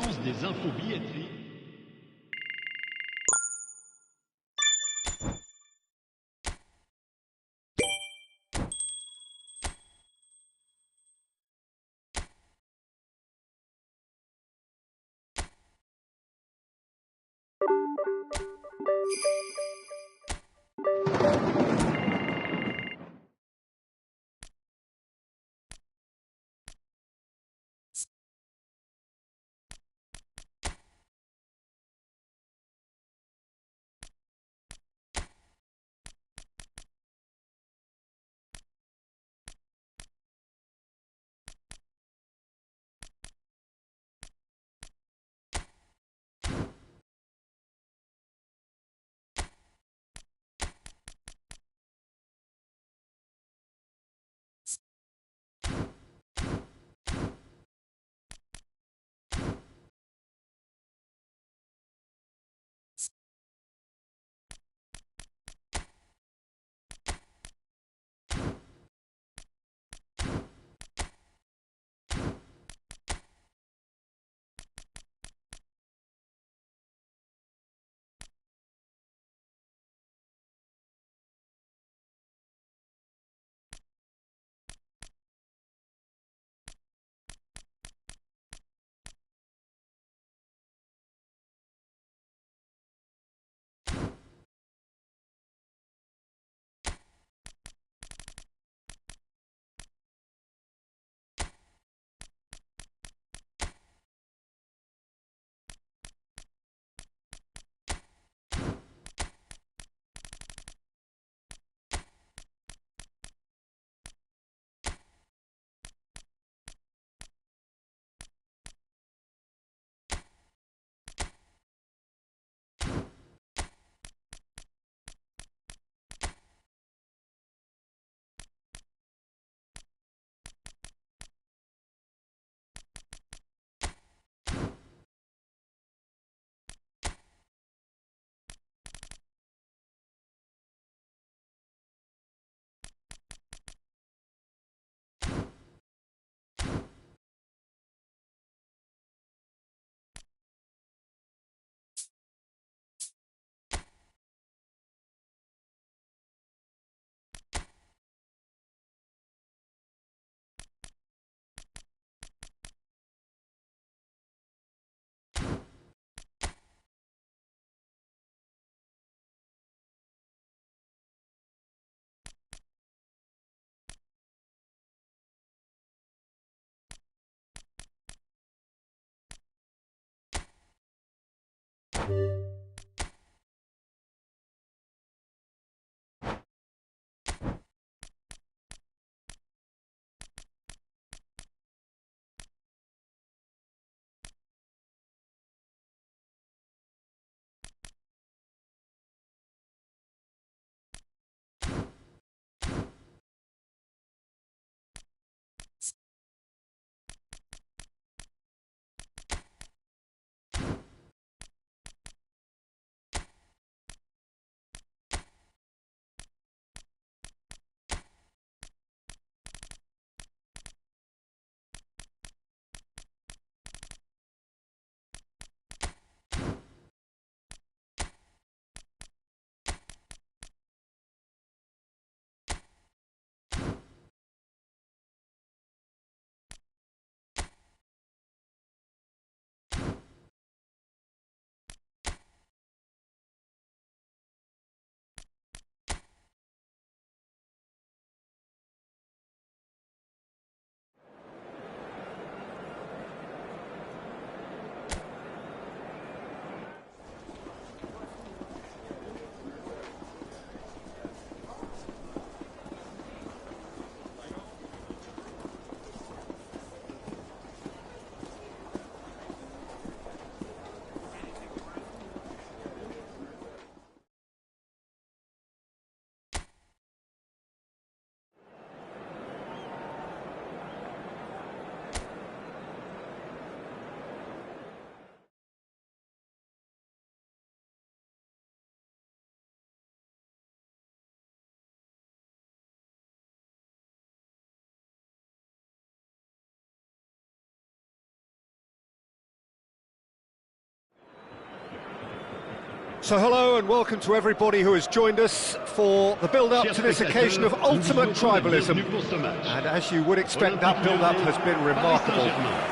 So hello and welcome to everybody who has joined us for the build-up to this occasion of ultimate tribalism. And as you would expect, that build-up has been remarkable.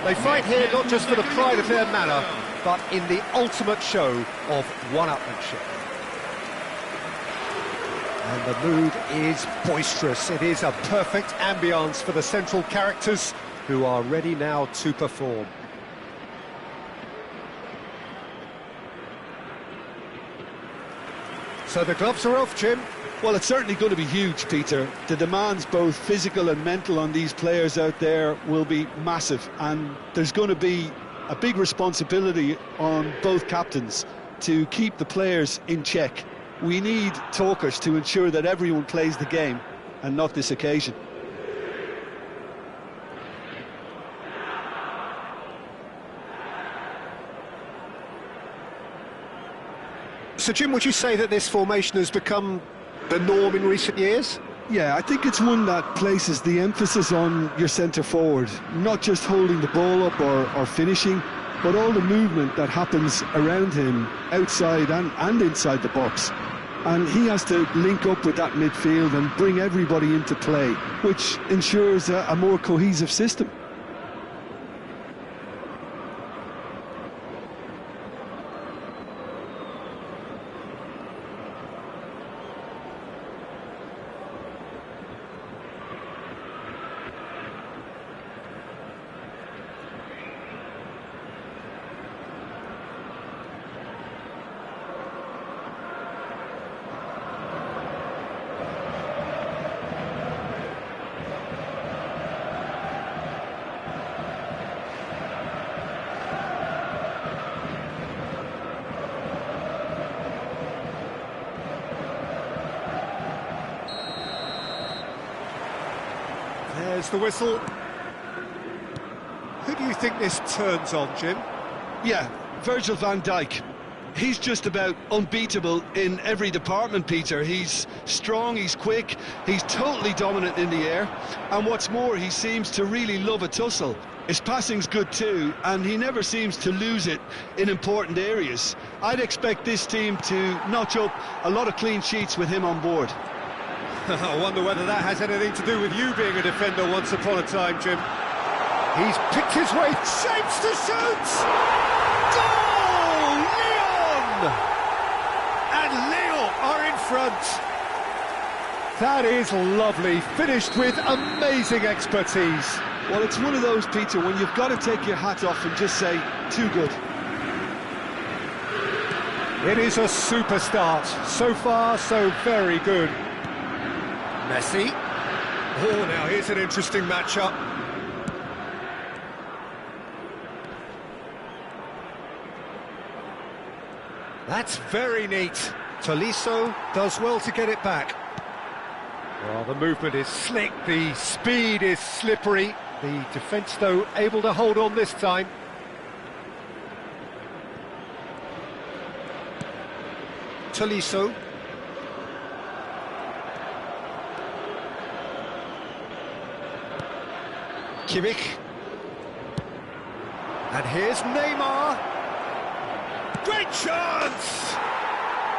They fight here not just for the pride of their manor, but in the ultimate show of one-upmanship. And the mood is boisterous. It is a perfect ambience for the central characters who are ready now to perform. So the gloves are off, Jim. Well, it's certainly going to be huge, Peter. The demands, both physical and mental, on these players out there will be massive, and there's going to be a big responsibility on both captains to keep the players in check. We need talkers to ensure that everyone plays the game, and not this occasion. So, Jim, would you say that this formation has become the norm in recent years? Yeah, I think it's one that places the emphasis on your centre forward, not just holding the ball up or finishing, but all the movement that happens around him, outside and inside the box. And he has to link up with that midfield and bring everybody into play, which ensures a more cohesive system. There's the whistle. Who do you think this turns on, Jim? Yeah, Virgil van Dijk. He's just about unbeatable in every department, Peter. He's strong, he's quick, he's totally dominant in the air, and what's more, he seems to really love a tussle. His passing's good too, and he never seems to lose it in important areas. I'd expect this team to notch up a lot of clean sheets with him on board. I wonder whether that has anything to do with you being a defender once upon a time, Jim. He's picked his way, shapes to shoot! Goal! Lyon! And Lyon are in front. That is lovely, finished with amazing expertise. Well, it's one of those, Peter, when you've got to take your hat off and just say, too good. It is a super start. So far, so very good. Messi. Oh, now here's an interesting matchup. That's very neat. Tolisso does well to get it back. Well, the movement is slick, the speed is slippery. The defence, though, able to hold on this time. Tolisso. Kimmich. And here's Neymar. Great chance!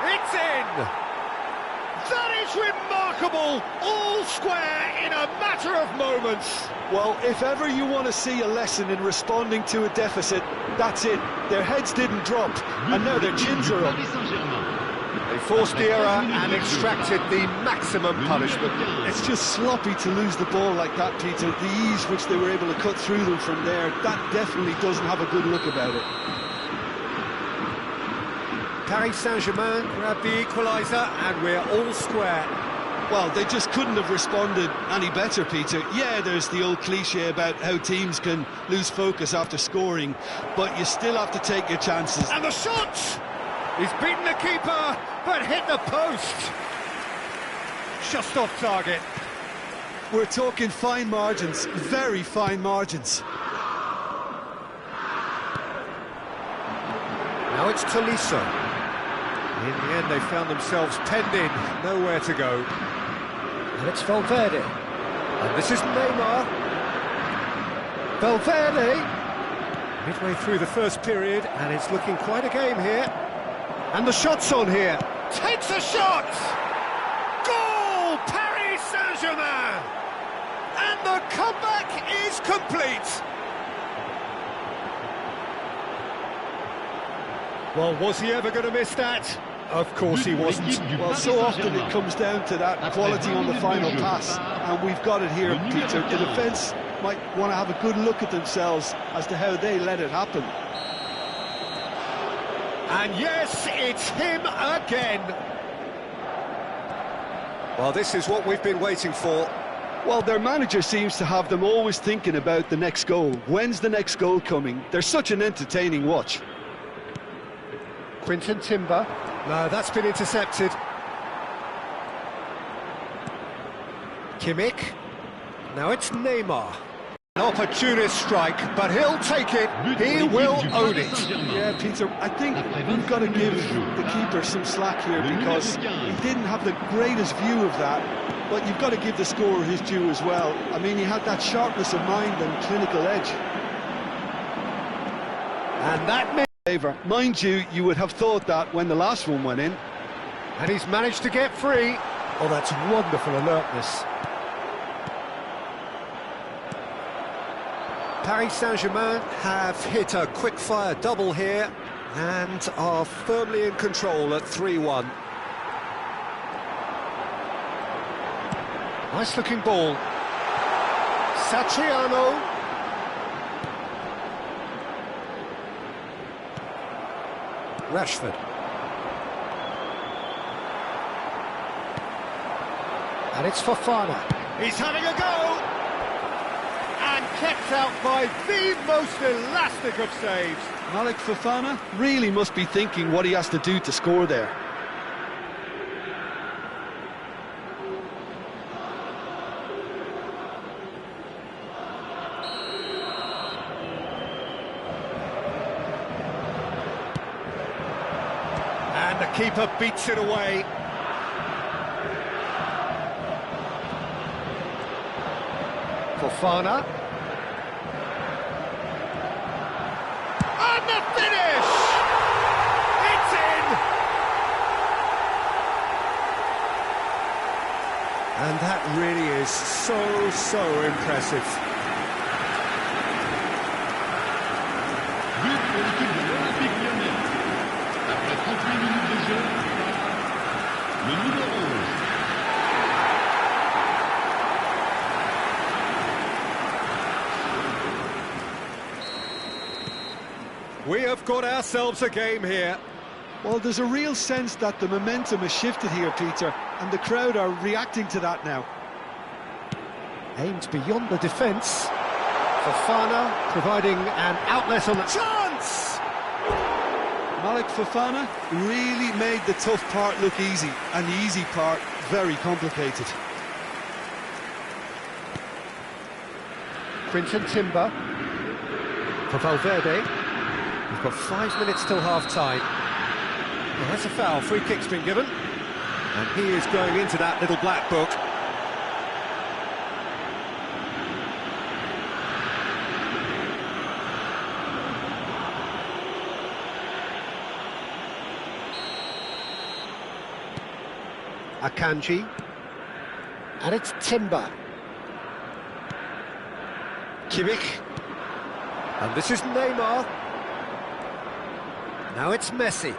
It's in! That is remarkable! All square in a matter of moments. Well, if ever you want to see a lesson in responding to a deficit, that's it. Their heads didn't drop, and now their chins are up. They forced the error and extracted the maximum punishment. It's just sloppy to lose the ball like that, Peter. The ease which they were able to cut through them from there, that definitely doesn't have a good look about it. Paris-Saint-Germain grabbed the equaliser and we're all square. Well, they just couldn't have responded any better, Peter. Yeah, there's the old cliche about how teams can lose focus after scoring, but you still have to take your chances. And the shot! He's beaten the keeper, but hit the post. Just off target. We're talking fine margins, very fine margins. Now it's Tolisso. In the end, they found themselves penned in, nowhere to go. And it's Valverde. And this is Neymar. Valverde. Midway through the first period, and it's looking quite a game here. And the shot's on here. Takes a shot! Goal! Paris Saint-Germain! And the comeback is complete. Well, was he ever going to miss that? Of course he wasn't. Well, so often it comes down to that quality on the final pass, and we've got it here, Peter. The defence might want to have a good look at themselves as to how they let it happen. And yes, it's him again. Well, this is what we've been waiting for. Well, their manager seems to have them always thinking about the next goal. When's the next goal coming? They're such an entertaining watch. Quinton Timber. No, that's been intercepted. Kimmich. Now it's Neymar. An opportunist strike, but he'll take it. He will own it. Yeah, Peter, I think we've got to give the keeper some slack here because he didn't have the greatest view of that, but you've got to give the scorer his due as well. I mean, he had that sharpness of mind and clinical edge. And that may... Mind you, you would have thought that when the last one went in. And he's managed to get free. Oh, that's wonderful alertness. Paris Saint-Germain have hit a quick-fire double here and are firmly in control at 3-1. Nice-looking ball. Satriano. Rashford. And it's Fofana. He's having a go! And kept out by the most elastic of saves. Malik Fofana really must be thinking what he has to do to score there. And the keeper beats it away. Fofana. And the finish! It's in! And that really is so impressive. But pour l'équipe de l'Olympique Lyonnais. Après 38 minutes de jeu, le numéro 11. We have got ourselves a game here. Well, there's a real sense that the momentum has shifted here, Peter, and the crowd are reacting to that now. Aimed beyond the defence. Fofana providing an outlet on the chance! Malik Fofana really made the tough part look easy, and the easy part very complicated. Quinton Timber for Valverde. We've got 5 minutes till half-time. Well, that's a foul. Free kick's been given. And he is going into that little black book. Akanji. And it's Timber. Kimmich. And this is Neymar. Now it's Messi.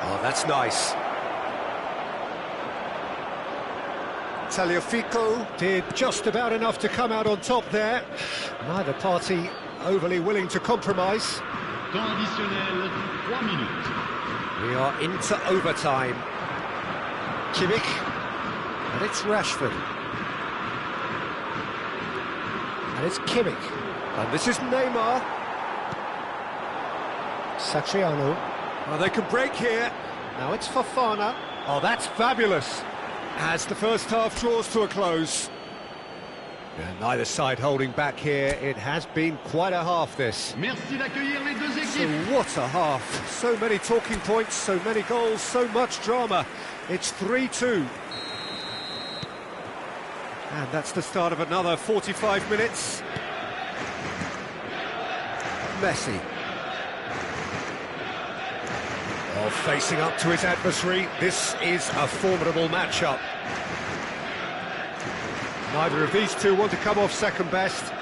Oh, that's nice. Tagliafico did just about enough to come out on top there. Neither party overly willing to compromise. Temps additionnel, 3 minutes. We are into overtime. Kimmich. And it's Rashford. And it's Kimmich. And this is Neymar. Satriano. Well, they can break here. Now it's Fofana. Oh, that's fabulous. As the first half draws to a close. And neither side holding back here. It has been quite a half, this. Merci d'accueillir les deux So équipes. what a half. So many talking points, so many goals, so much drama. It's 3-2. And that's the start of another 45 minutes. Messi. Oh, facing up to his adversary. This is a formidable matchup. Neither of these two want to come off second best.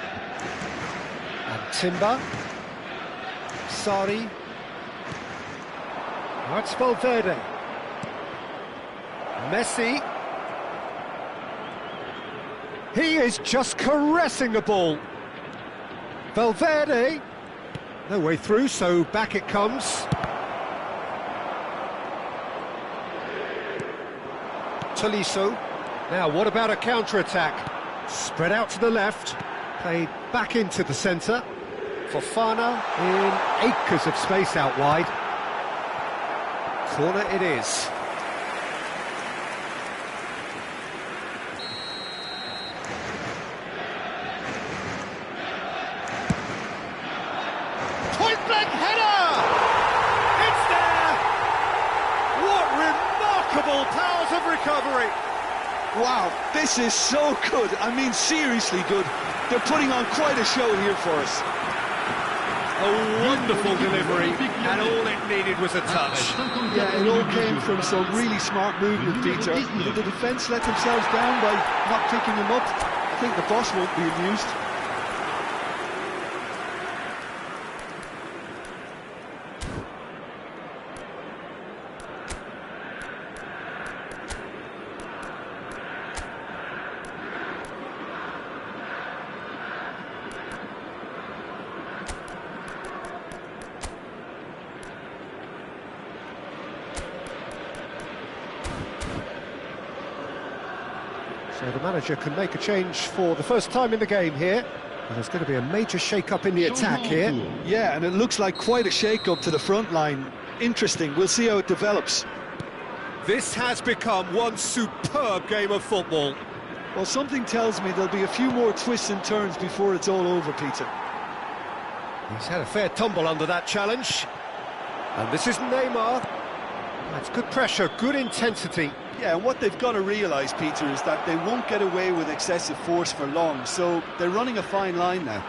And Timber. Sarri. Now it's Valverde. Messi. He is just caressing the ball. Valverde. No way through, so back it comes. Tolisso. Now, what about a counter-attack? Spread out to the left, played back into the centre. Fofana in acres of space out wide. Corner it is. Point-blank header! It's there! What remarkable powers of recovery! Wow, this is so good. I mean, seriously good. They're putting on quite a show here for us. A wonderful delivery, and all it needed was a touch. Yeah, it all came from some really smart movement, Peter. Did the defence let themselves down by not picking him up? I think the boss won't be amused. So the manager can make a change for the first time in the game here. And there's going to be a major shake-up in the attack here. Yeah, and it looks like quite a shake-up to the front line. Interesting, we'll see how it develops. This has become one superb game of football. Well, something tells me there'll be a few more twists and turns before it's all over, Peter. He's had a fair tumble under that challenge. And this is Neymar. That's good pressure, good intensity. Yeah, and what they've got to realise, Peter, is that they won't get away with excessive force for long, so they're running a fine line now.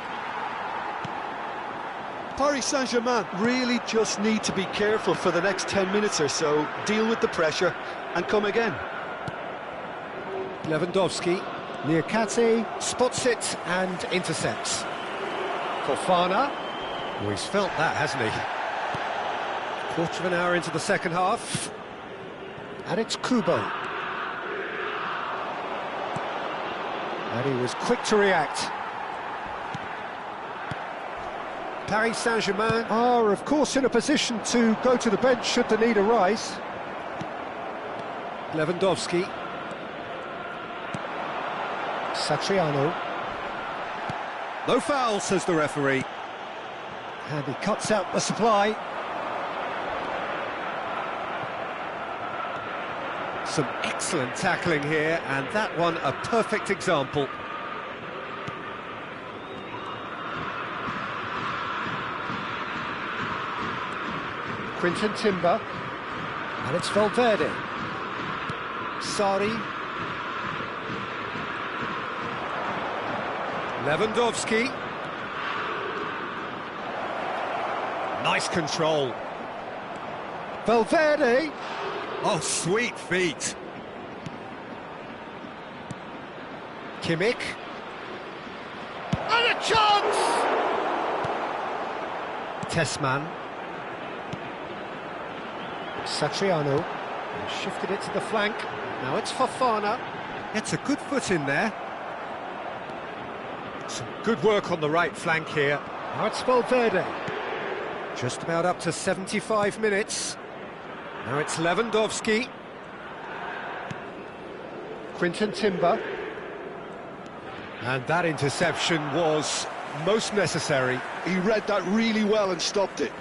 Paris-Saint-Germain really just need to be careful for the next 10 minutes or so, deal with the pressure, and come again. Lewandowski, Niakate spots it and intercepts. Fofana, well, he's felt that, hasn't he? Quarter of an hour into the second half. And it's Kubo. And he was quick to react. Paris-Saint-Germain are, of course, in a position to go to the bench should the need arise. Lewandowski. Satriano. No foul, says the referee. And he cuts out the supply. Some excellent tackling here, and that one a perfect example. Quinton Timber, and it's Valverde. Sari. Lewandowski. Nice control. Valverde. Oh, sweet feet. Kimmich. And a chance! Tessman. Satriano. Shifted it to the flank. Now it's Fofana. Gets a good foot in there. Some good work on the right flank here. Now it's Valverde. Just about up to 75 minutes. Now it's Lewandowski. Quinton Timber. And that interception was most necessary. He read that really well and stopped it.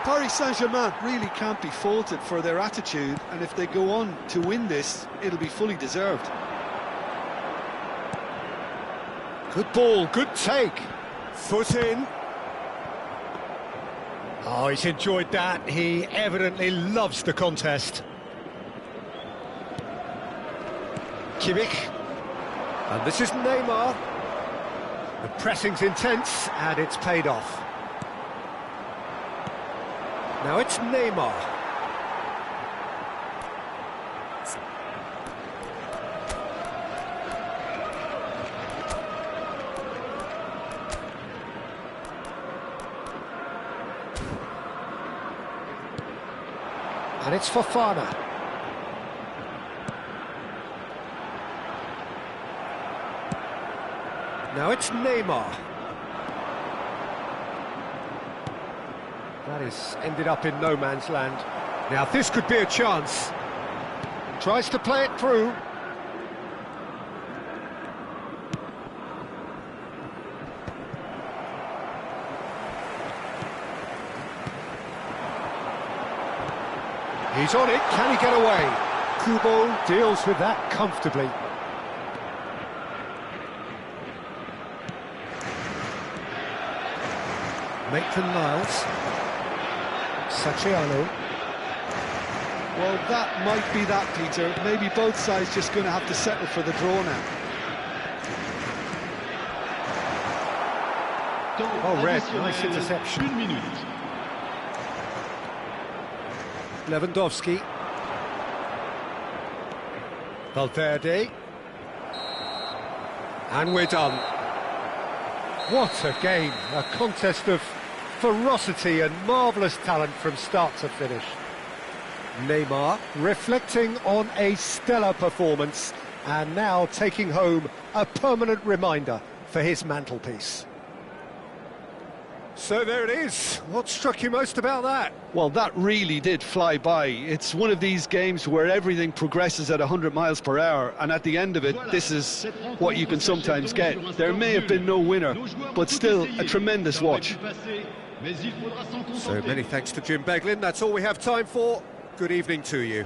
Paris Saint-Germain really can't be faulted for their attitude, and if they go on to win this, it'll be fully deserved. Good ball, good take. Foot in. Oh, he's enjoyed that. He evidently loves the contest. Kimmich. And this is Neymar. The pressing's intense, and it's paid off. Now it's Neymar. And it's Fofana. Now it's Neymar. That has ended up in no man's land. Now this could be a chance. Tries to play it through. He's on it, can he get away? Kubo deals with that comfortably. Maitland-Niles. Satriano. Well, that might be that, Peter. Maybe both sides just going to have to settle for the draw now. Oh, red, nice interception. Lewandowski. Valverde. And we're done. What a game, a contest of ferocity and marvellous talent from start to finish. Neymar reflecting on a stellar performance and now taking home a permanent reminder for his mantelpiece. So there it is. What struck you most about that? Well, that really did fly by. It's one of these games where everything progresses at 100 miles per hour, and at the end of it, this is what you can sometimes get. There may have been no winner, but still a tremendous watch. So many thanks to Jim Beglin. That's all we have time for. Good evening to you.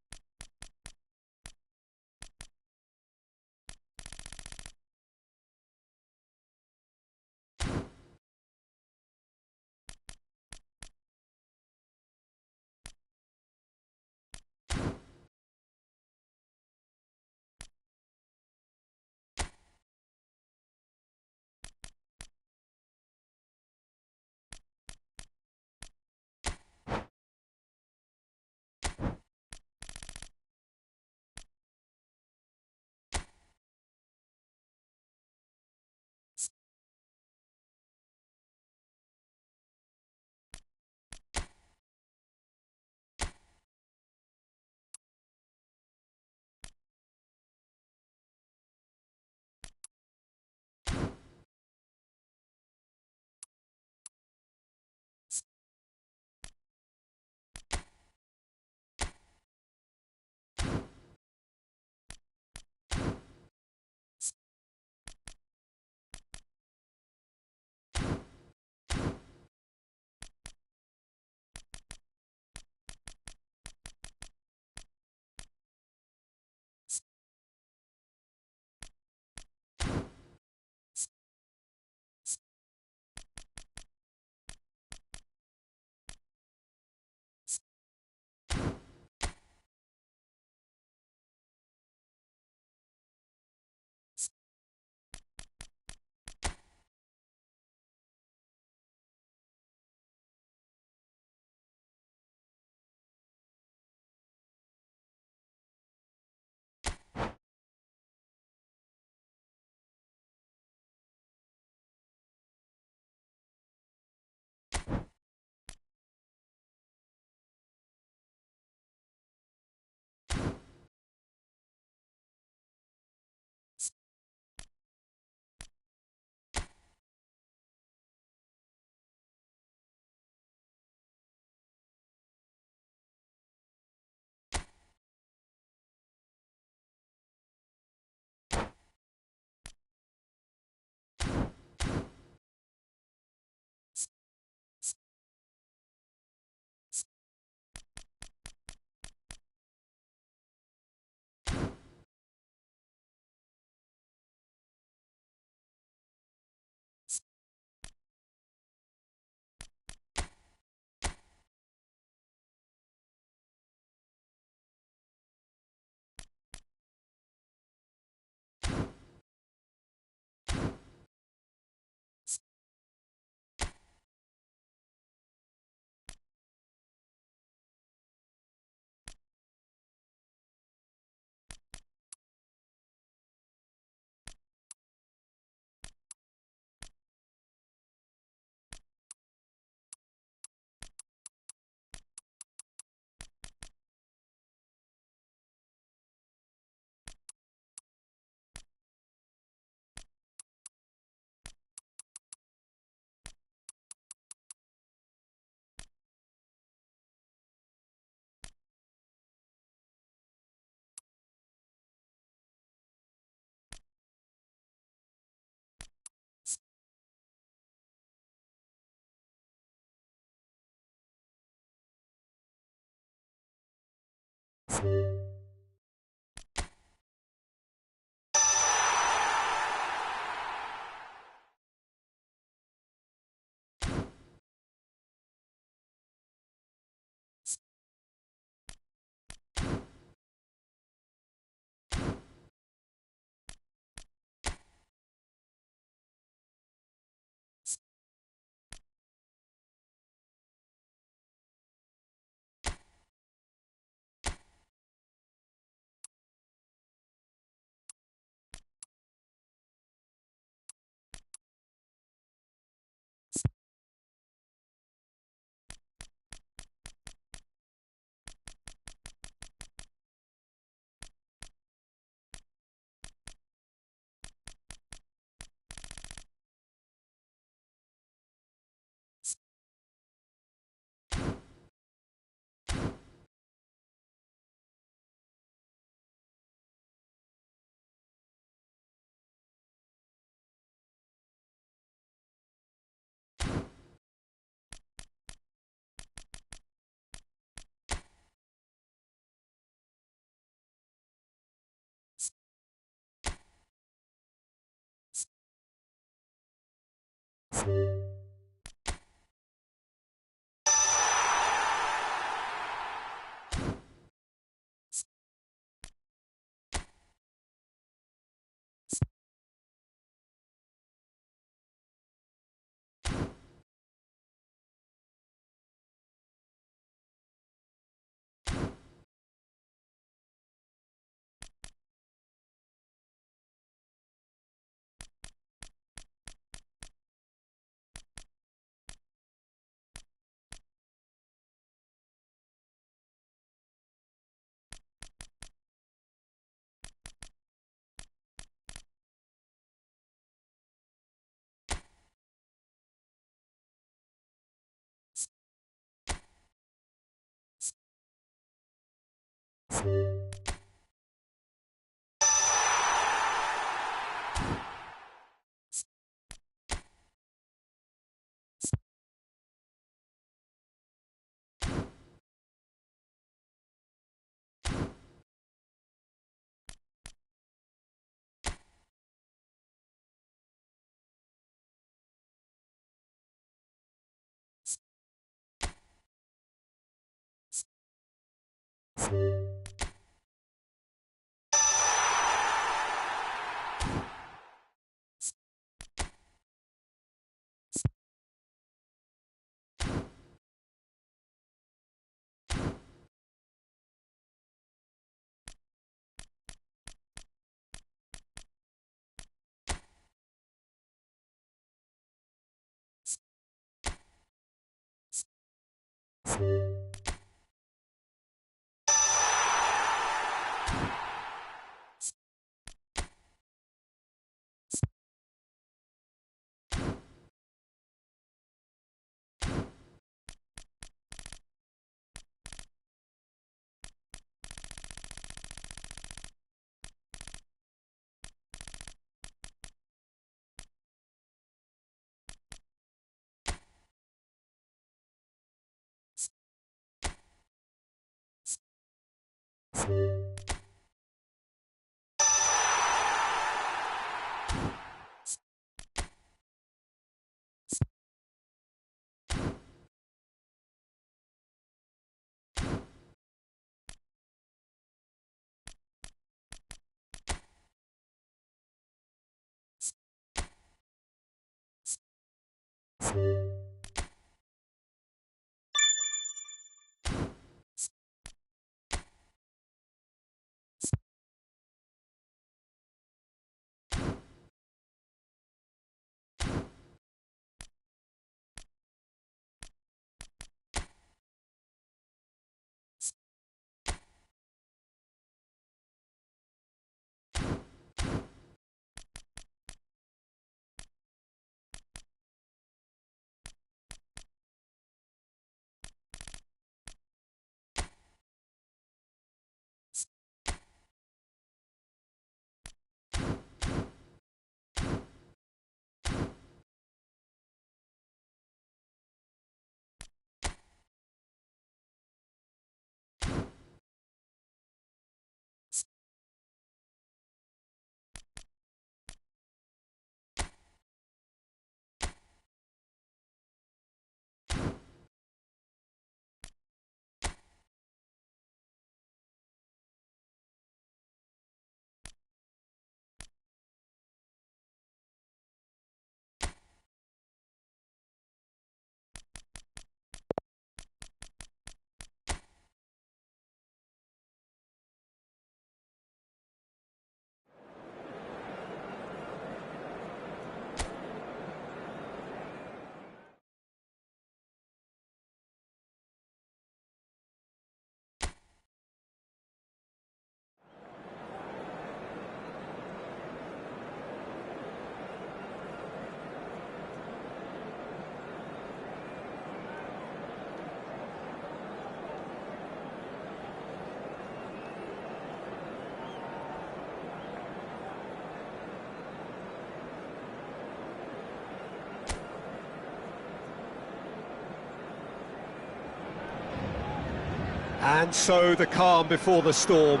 And so the calm before the storm.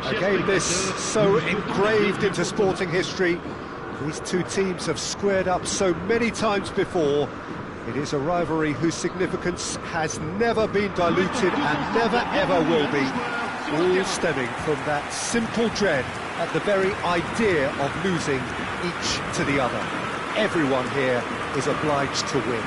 A game this so engraved into sporting history. These two teams have squared up so many times before. It is a rivalry whose significance has never been diluted and never ever will be. All stemming from that simple dread at the very idea of losing each to the other. Everyone here is obliged to win.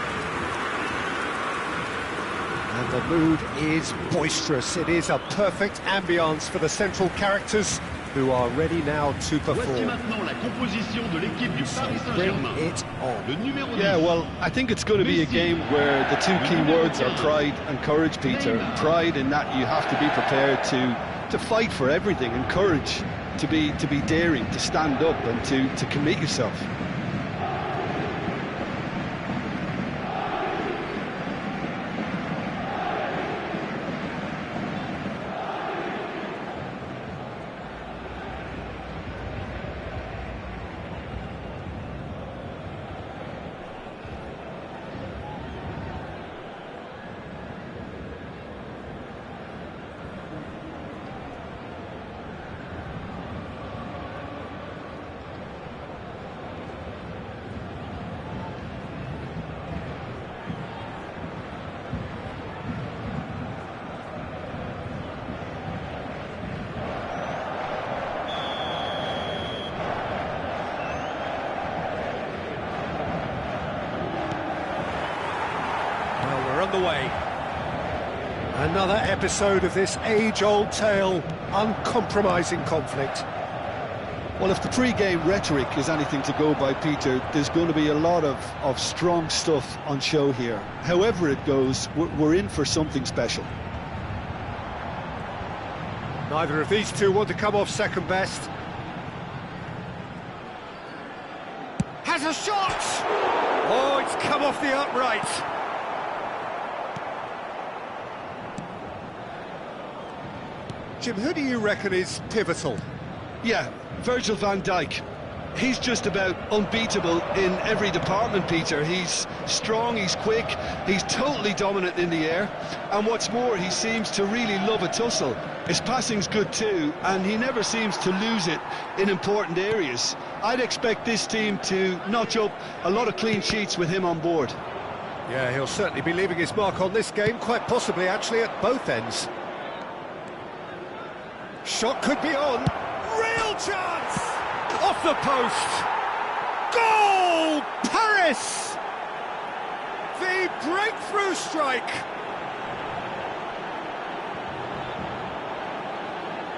And the mood is boisterous. It is a perfect ambience for the central characters who are ready now to perform. Bring it on. Yeah, well, I think it's going to be a game where the two key words are pride and courage, Peter. Pride in that you have to be prepared to fight for everything, and courage to be daring, to stand up and to commit yourself. Way. Another episode of this age-old tale, uncompromising conflict. Well, if the pre-game rhetoric is anything to go by, Peter, there's going to be a lot of strong stuff on show here. However it goes, we're in for something special. Neither of these two want to come off second best. Has a shot! Oh, it's come off the upright. Jim, who do you reckon is pivotal? Yeah, Virgil van Dijk. He's just about unbeatable in every department, Peter. He's strong, he's quick, he's totally dominant in the air. And what's more, he seems to really love a tussle. His passing's good too, and he never seems to lose it in important areas. I'd expect this team to notch up a lot of clean sheets with him on board. Yeah, he'll certainly be leaving his mark on this game, quite possibly actually at both ends. Shot could be on. Real chance! Off the post! Goal! Paris! The breakthrough strike!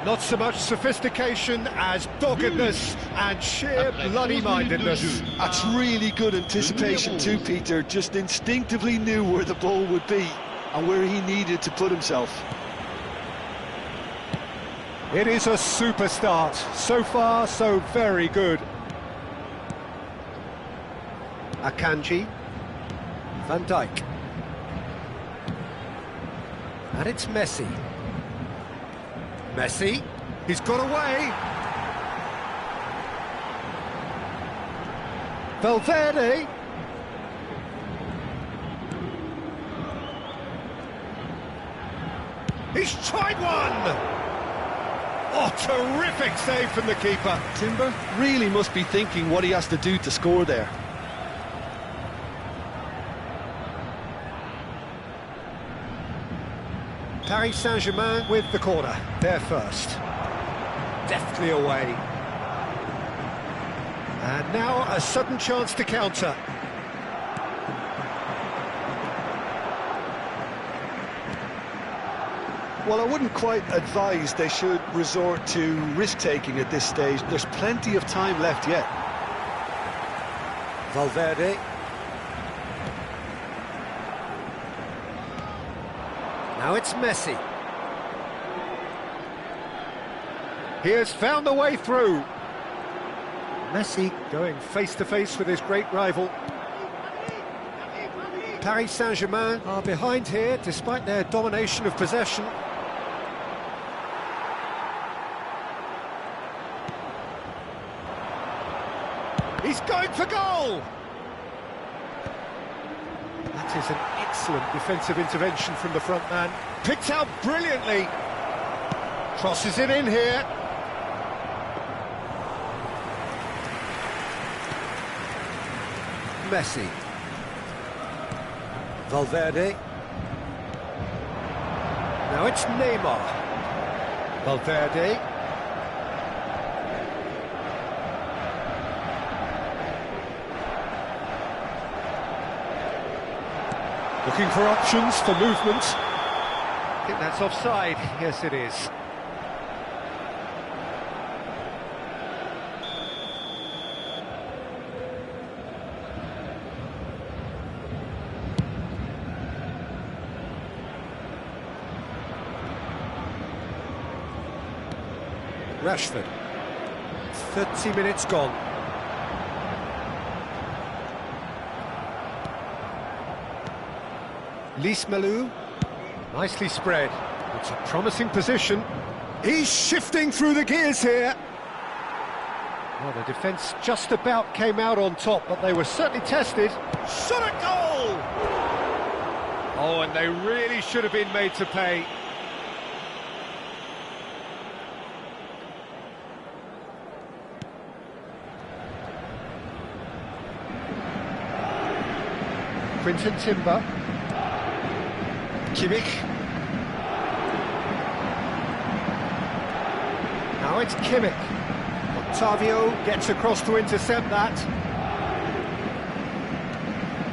Not so much sophistication as doggedness and sheer bloody-mindedness. That's really good anticipation too, Peter. Just instinctively knew where the ball would be and where he needed to put himself. It is a super start. So far, so very good. Akanji. Van Dijk. And it's Messi. Messi. He's got away. Valverde. He's tried one! Oh, terrific save from the keeper. Timber really must be thinking what he has to do to score there. Paris-Saint-Germain with the corner. They're first. Deftly away. And now a sudden chance to counter. Well, I wouldn't quite advise they should resort to risk-taking at this stage. There's plenty of time left yet. Valverde. Now it's Messi. He has found the way through. Messi going face-to-face with his great rival. Paris Saint-Germain are behind here despite their domination of possession. He's going for goal! That is an excellent defensive intervention from the front man. Picked out brilliantly. Crosses it in here. Messi. Valverde. Now it's Neymar. Valverde. Looking for options for movement. I think that's offside. Yes, it is. Rashford. 30 minutes gone. Lismalu, nicely spread. It's a promising position. He's shifting through the gears here. Well, the defence just about came out on top, but they were certainly tested. Shot at goal! Oh, and they really should have been made to pay. Quinton Timber. Kimmich. Now it's Kimmich. Octavio gets across to intercept that.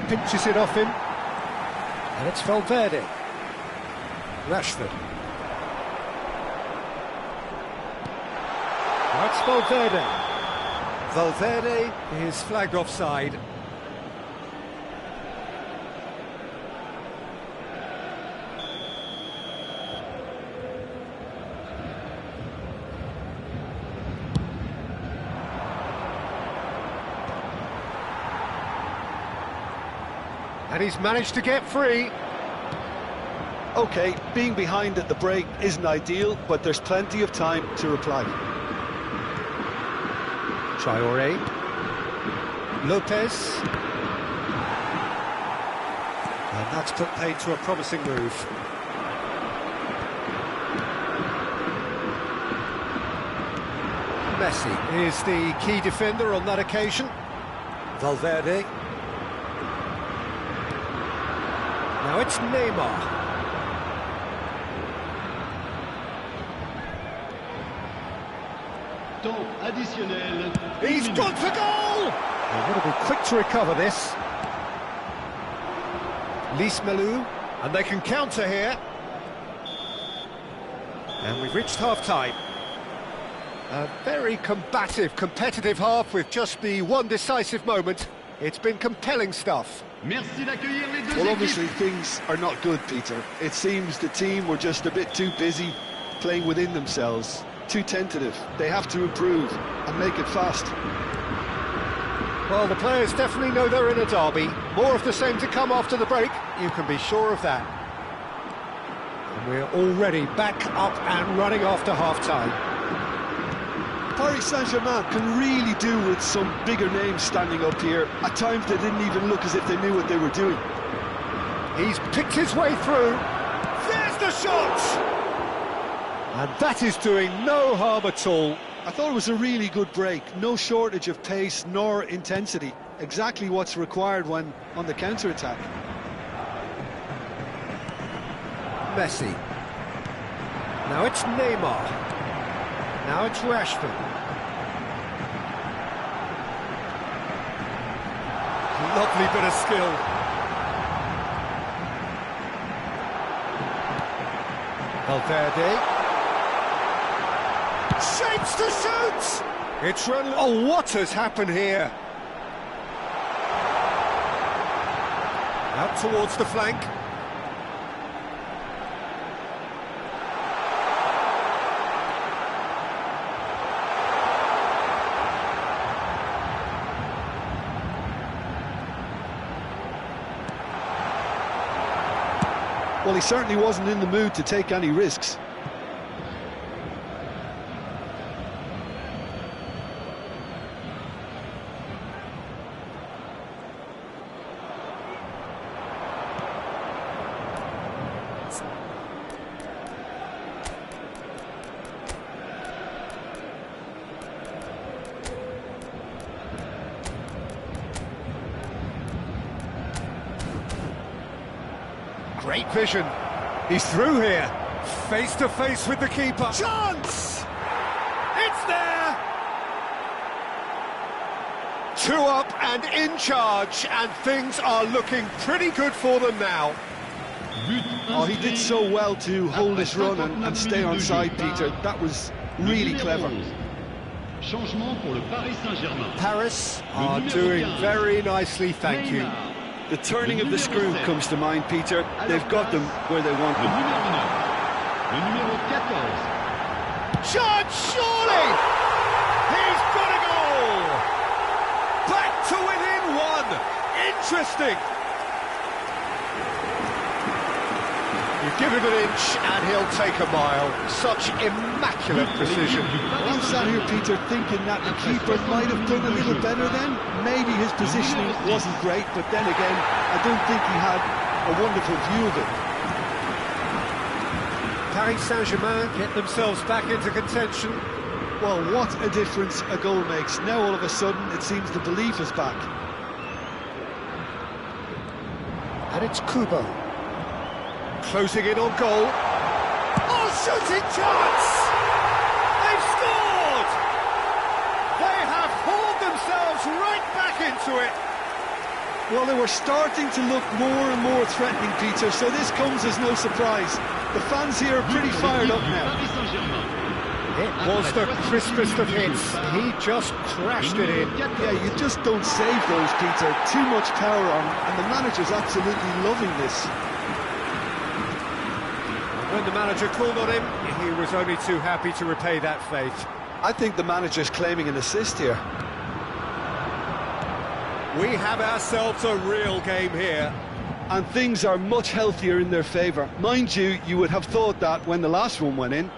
Pinches it off him. And it's Valverde. Rashford. Now it's Valverde. Valverde is flagged offside. And he's managed to get free. OK, being behind at the break isn't ideal, but there's plenty of time to reply. Traoré. Lopez. And that's put paid to a promising move. Messi is the key defender on that occasion. Valverde. Now it's Neymar. Temps additionnel. He's gone for goal! They've got to be quick to recover this. Lismalu, and they can counter here. And we've reached half-time. A very combative, competitive half with just the one decisive moment. It's been compelling stuff. Merci d'accueillir les deux Well, équipes. obviously things are not good, Peter. It seems the team were just a bit too busy playing within themselves, too tentative. They have to improve and make it fast. Well, the players definitely know they're in a derby. More of the same to come after the break, you can be sure of that. And we're already back up and running after half-time. Paris-Saint-Germain can really do with some bigger names standing up here. At times they didn't even look as if they knew what they were doing. He's picked his way through. There's the shot! And that is doing no harm at all. I thought it was a really good break. No shortage of pace nor intensity. Exactly what's required when on the counter-attack. Messi. Now it's Neymar. Now it's Rashford. Lovely bit of skill. Valverde. Shapes to shoot! It's run... Oh, what has happened here? Out towards the flank. Well, he certainly wasn't in the mood to take any risks. Great vision. He's through here. Face to face with the keeper. Chance! It's there! 2 up and in charge, and things are looking pretty good for them now. Oh, he did so well to hold his run and stay on side, Peter. That was really clever. Changement pour le Paris-Saint-Germain. Paris are doing very nicely, thank you. The turning of the screw comes to mind, Peter. They've got them where they want Le them. numéro 9. Le numéro 14. Chance, surely! He's got a goal! Back to within 1. Interesting. You give him an inch and he'll take a mile. Such immaculate precision. I'm sat here, Peter, thinking that the keeper might have done a little better then. Maybe his positioning wasn't great, but then again, I don't think he had a wonderful view of it. Paris-Saint-Germain get themselves back into contention. Well, what a difference a goal makes. Now all of a sudden, it seems the belief is back. And it's Kubo. Closing in on goal. Oh, shooting chance! They've scored! They have hauled themselves right back into it. Well, they were starting to look more and more threatening, Peter, so this comes as no surprise. The fans here are pretty fired up now. It was the crispest of hits. He just crashed it in. Yeah, you just don't save those, Peter. Too much power on, and the manager's absolutely loving this. When the manager called on him, he was only too happy to repay that faith. I think the manager's claiming an assist here. We have ourselves a real game here. And things are much healthier in their favour. Mind you, you would have thought that when the last one went in.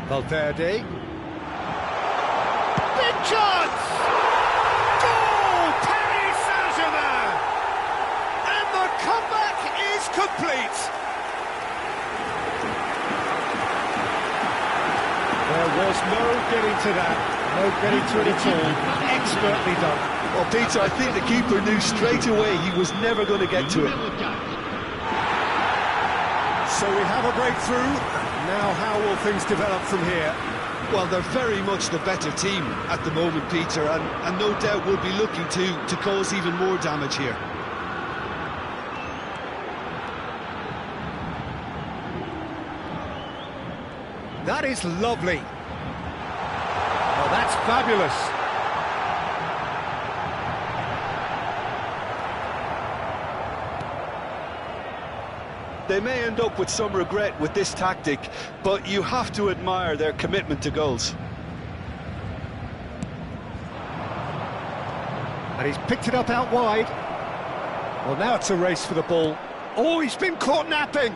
Valverde. Big chance! Goal! Paris-Saint-Germain! And the comeback is complete! There was no getting to that. No getting to it at all. Expertly done. Well, Peter, I think the keeper knew straight away he was never going to get to it. So we have a breakthrough. Now how will things develop from here? Well, they're very much the better team at the moment, Peter, and no doubt will be looking to cause even more damage here. That is lovely. Oh, that's fabulous. They may end up with some regret with this tactic, but you have to admire their commitment to goals. And he's picked it up out wide. Well, now it's a race for the ball. Oh, he's been caught napping.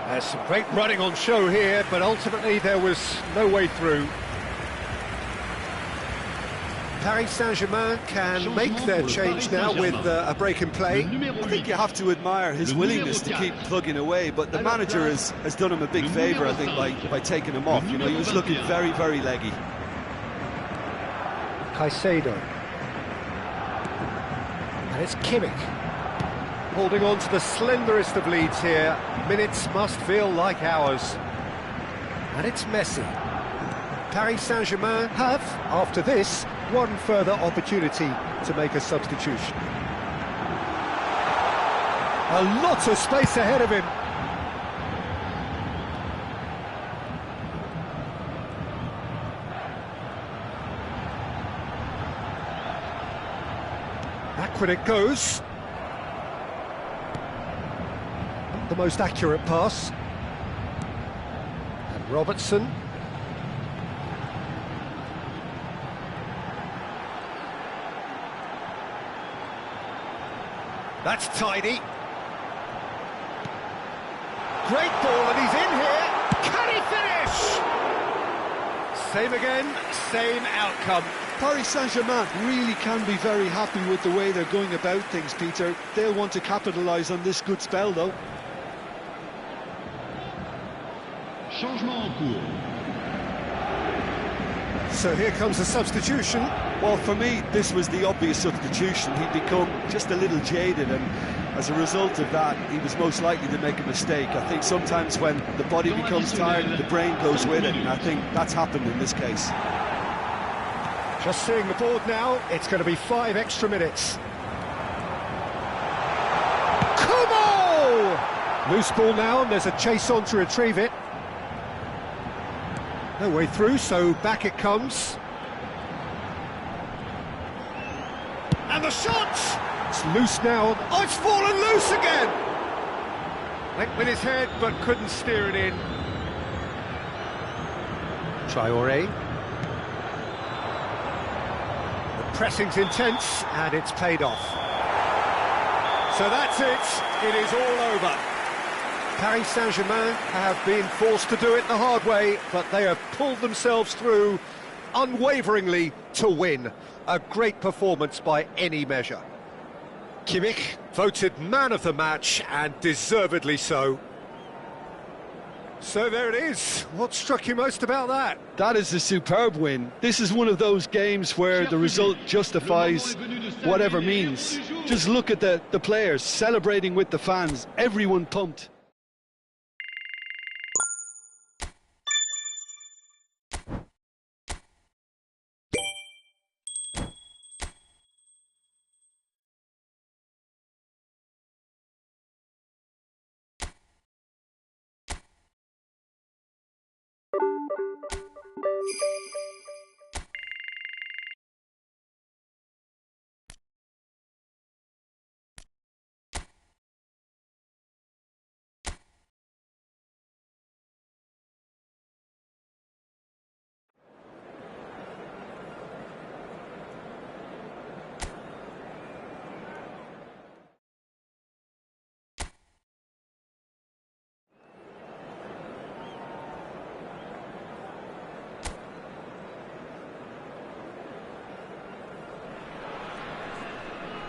There's some great running on show here, but ultimately there was no way through. Paris Saint-Germain can make their change now with a break in play. I think you have to admire his willingness to keep plugging away, but the manager has done him a big favour, I think, by taking him off. You know, he was looking very, very leggy. Caicedo. And it's Kimmich. Holding on to the slenderest of leads here. Minutes must feel like hours. And it's Messi. Paris Saint-Germain have, after this, one further opportunity to make a substitution. A lot of space ahead of him. Backward it goes. Not the most accurate pass. And Robertson. That's tidy. Great ball, and he's in here. Can he finish? Same again, same outcome. Paris Saint-Germain really can be very happy with the way they're going about things, Peter. They'll want to capitalise on this good spell, though. Changement en cours. So here comes the substitution. Well, for me, this was the obvious substitution. He'd become just a little jaded, and as a result of that, he was most likely to make a mistake. I think sometimes when the body becomes tired, the brain goes with it, and I think that's happened in this case. Just seeing the board now, it's going to be 5 extra minutes. Come on! Loose ball now, and there's a chase on to retrieve it. No way through, so back it comes. And the shot! It's loose now. Oh, it's fallen loose again! Went with his head, but couldn't steer it in. Traoré. The pressing's intense, and it's paid off. So that's it. It is all over. Paris-Saint-Germain have been forced to do it the hard way, but they have pulled themselves through unwaveringly to win. A great performance by any measure. Kimmich voted man of the match, and deservedly so. So there it is. What struck you most about that? That is a superb win. This is one of those games where the result justifies whatever means. Just look at the players celebrating with the fans, everyone pumped.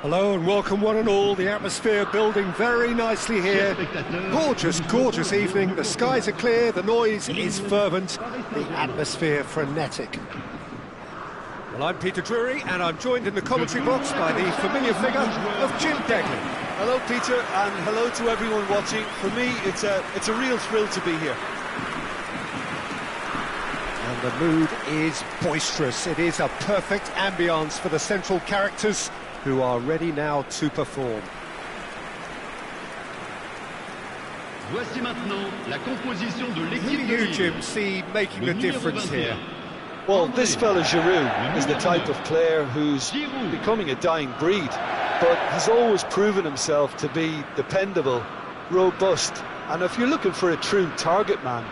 Hello and welcome one and all. The atmosphere building very nicely here. Gorgeous, gorgeous evening. The skies are clear, the noise is fervent, the atmosphere frenetic. Well, I'm Peter Drury, and I'm joined in the commentary box by the familiar figure of Jim Begley. Hello, Peter, and hello to everyone watching. For me, it's a real thrill to be here. And the mood is boisterous. It is a perfect ambience for the central characters, who are ready now to perform. Voici maintenant la composition de l'équipe Who do de you, Ligue. Jim, see making the difference here? Well, this fella Giroud is the type of player who's becoming a dying breed, but has always proven himself to be dependable, robust, and if you're looking for a true target man,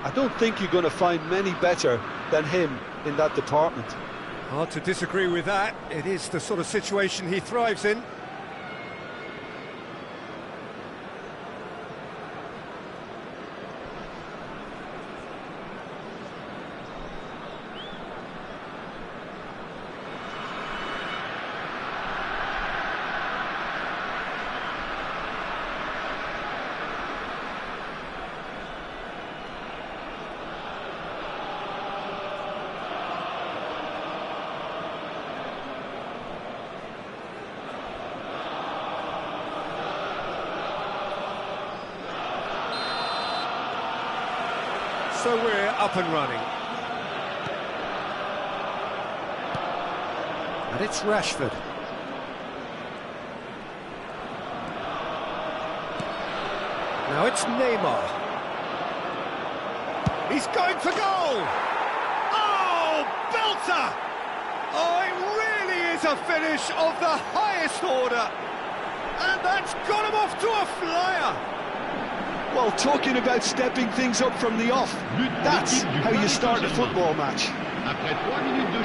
I don't think you're going to find many better than him in that department. Hard to disagree with that. It is the sort of situation he thrives in. So we're up and running. And it's Rashford. Now it's Neymar. He's going for goal! Oh, belter! Oh, it really is a finish of the highest order. And that's got him off to a flyer. Well, talking about stepping things up from the off, that's how you start a football match.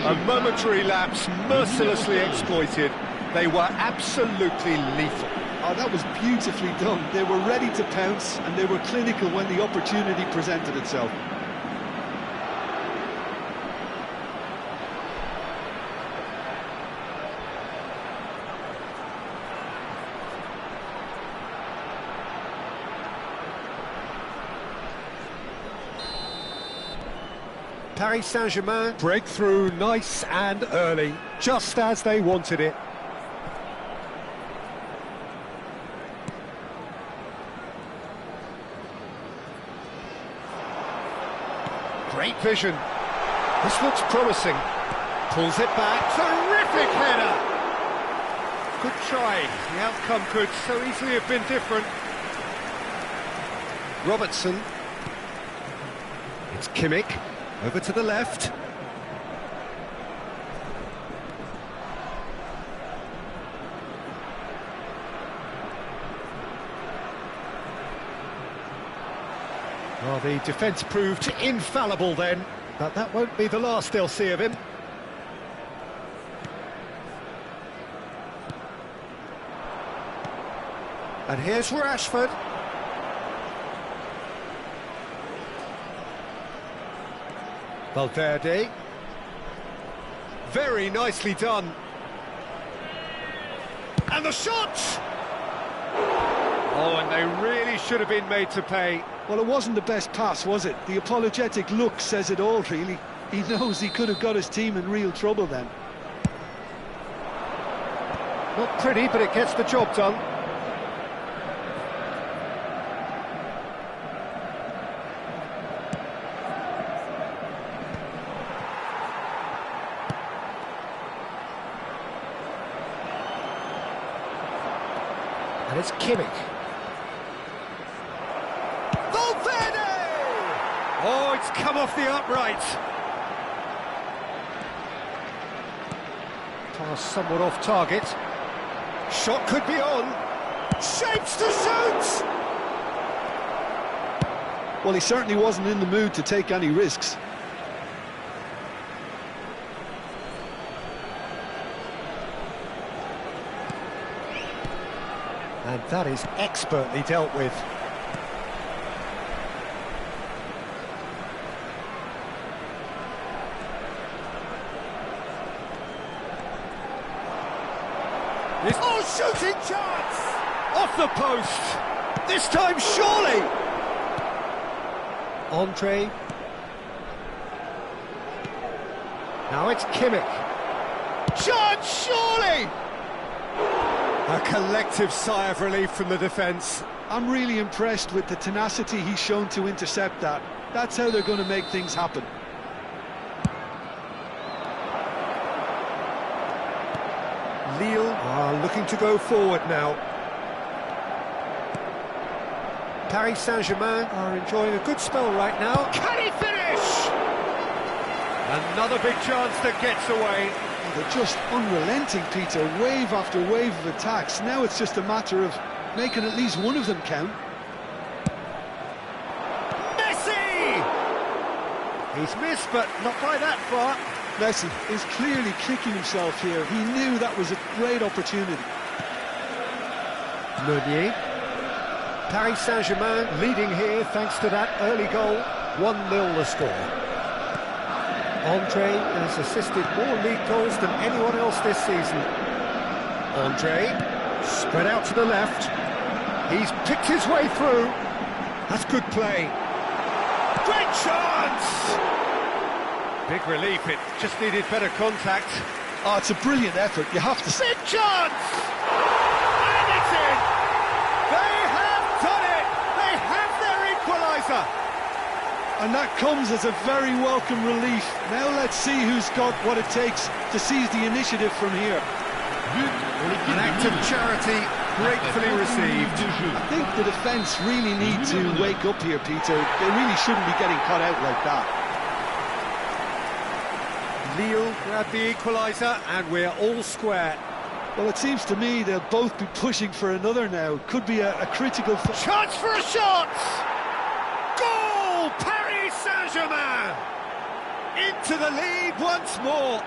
A momentary lapse, mercilessly exploited. They were absolutely lethal. Oh, that was beautifully done. They were ready to pounce, and they were clinical when the opportunity presented itself. Paris-Saint-Germain breakthrough nice and early, just as they wanted it. Great vision. This looks promising. Pulls it back. Terrific header. Good try. The outcome could so easily have been different. Robertson. It's Kimmich. Over to the left. Well, the defence proved infallible then, but that won't be the last they'll see of him. And here's Rashford. Valverde. Very nicely done. And the shot! Oh, and they really should have been made to pay. Well, it wasn't the best pass, was it? The apologetic look says it all, really. He knows he could have got his team in real trouble then. Not pretty, but it gets the job done. And it's Kimmich. Valverde! Oh, it's come off the upright. Pass somewhat off target. Shot could be on. Shapes to shoot! Well, he certainly wasn't in the mood to take any risks. And that is expertly dealt with. Shooting chance! Off the post! This time, surely! Andre. Now it's Kimmich. Chance, surely! A collective sigh of relief from the defence. I'm really impressed with the tenacity he's shown to intercept that. That's how they're going to make things happen. Lille are looking to go forward now. Paris Saint-Germain are enjoying a good spell right now. Can he finish? Another big chance that gets away. Oh, they're just unrelenting, Peter. Wave after wave of attacks. Now it's just a matter of making at least one of them count. Messi! He's missed, but not by that far. Messi is clearly kicking himself here. He knew that was a great opportunity. Meunier. Paris Saint-Germain leading here thanks to that early goal. 1-0 the score. Andre has assisted more league goals than anyone else this season. Andre, spread out to the left. He's picked his way through. That's good play. Great chance! Big relief, it just needed better contact. Oh, it's a brilliant effort, you have to say. Big chance! And it's in! They have done it! They have their equaliser! And that comes as a very welcome relief. Now let's see who's got what it takes to seize the initiative from here. An act of charity gratefully received. I think the defence really need to wake up here, Peter. They really shouldn't be getting caught out like that. Lille grabbed the equaliser and we're all square. Well, it seems to me they'll both be pushing for another now. Could be a critical... Chance for a shot! Goal! Paris Saint-Germain! Into the lead once more.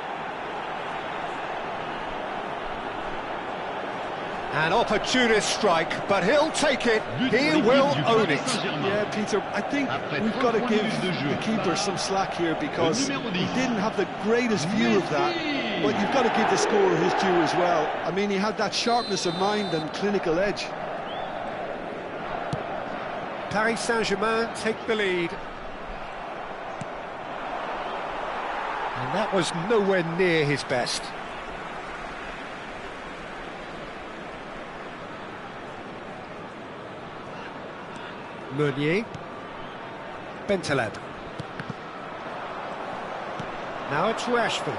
An opportunist strike, but he'll take it. He will own it. Yeah, Peter, I think we've got to give the keeper some slack here because he didn't have the greatest view of that. But you've got to give the scorer his due as well. I mean, he had that sharpness of mind and clinical edge. Paris Saint-Germain take the lead. And that was nowhere near his best. Meunier. Bentaleb. Now it's Rashford.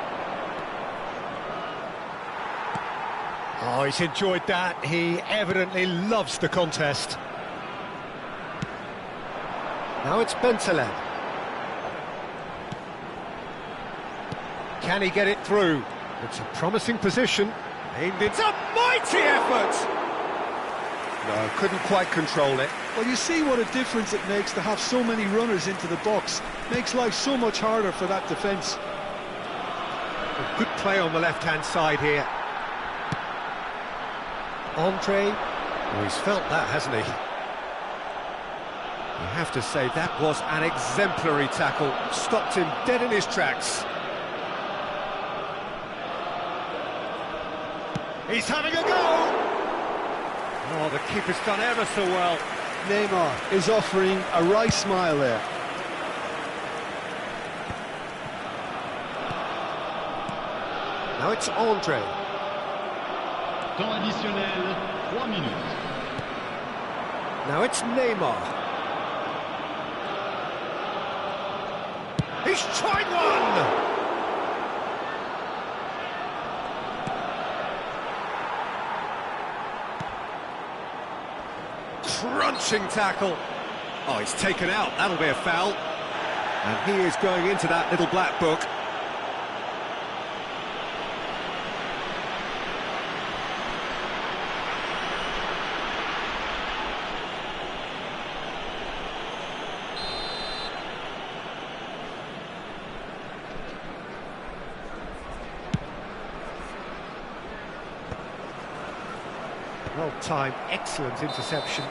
Oh, he's enjoyed that. He evidently loves the contest. Now it's Bentaleb. Can he get it through? It's a promising position. Aimed into a mighty effort! No, couldn't quite control it. Well, you see what a difference it makes to have so many runners into the box. Makes life so much harder for that defence. A good play on the left-hand side here. Andre, oh, he's felt that, hasn't he? You have to say that was an exemplary tackle. Stopped him dead in his tracks. He's having a go! Oh, the keeper's done ever so well. Neymar is offering a wry smile there. Now it's Andre. Temps additionnel, 3 minutes. Now it's Neymar. He's tried one! Crunching tackle. Oh, he's taken out. That'll be a foul. And he is going into that little black book. Well-timed, excellent interception.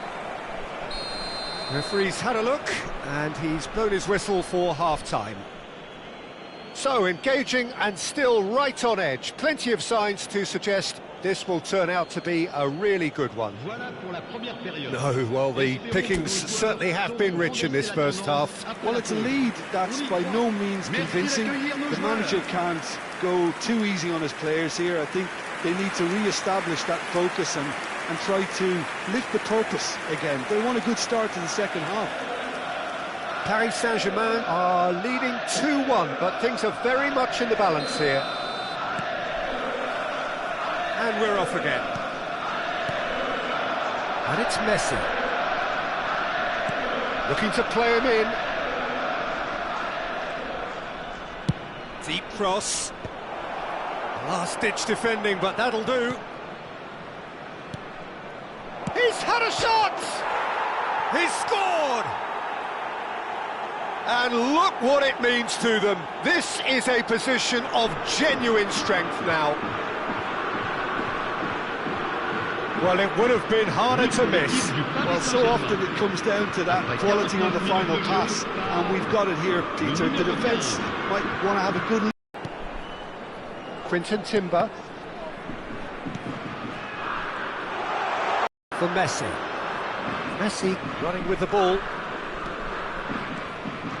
Referee's had a look, and he's blown his whistle for half-time. So, engaging and still right on edge. Plenty of signs to suggest this will turn out to be a really good one. No, well, the pickings certainly have been rich in this first half. Well, it's a lead that's by no means convincing. The manager can't go too easy on his players here. I think they need to re-establish that focus and try to lift the purpose again. They want a good start to the second half. Paris-Saint-Germain are leading 2-1, but things are very much in the balance here. And we're off again. And it's Messi. Looking to play him in. Deep cross. Last-ditch defending, but that'll do. He's had a shot! He's scored! And look what it means to them. This is a position of genuine strength now. Well, it would have been harder to miss. Well, so often it comes down to that quality on the final pass, and we've got it here, Peter. The defence might want to have a good... Quinton Timber. For Messi. Messi running with the ball.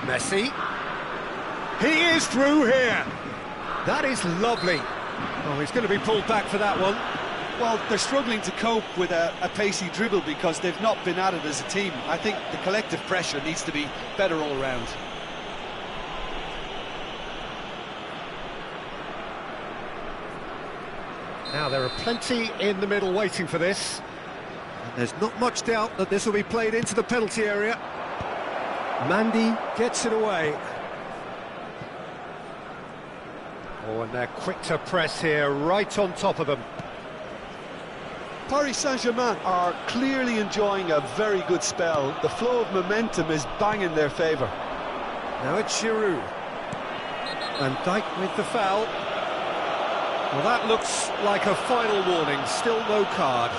Messi. He is through here. That is lovely. Oh, he's going to be pulled back for that one. Well, they're struggling to cope with a pacey dribble because they've not been at it as a team. I think the collective pressure needs to be better all around. Now, there are plenty in the middle waiting for this. And there's not much doubt that this will be played into the penalty area. Mandy gets it away. Oh, and they're quick to press here, right on top of them. Paris-Saint-Germain are clearly enjoying a very good spell. The flow of momentum is banging their favour. Now it's Giroud. Van Dijk with the foul. Well, that looks like a final warning, still no card.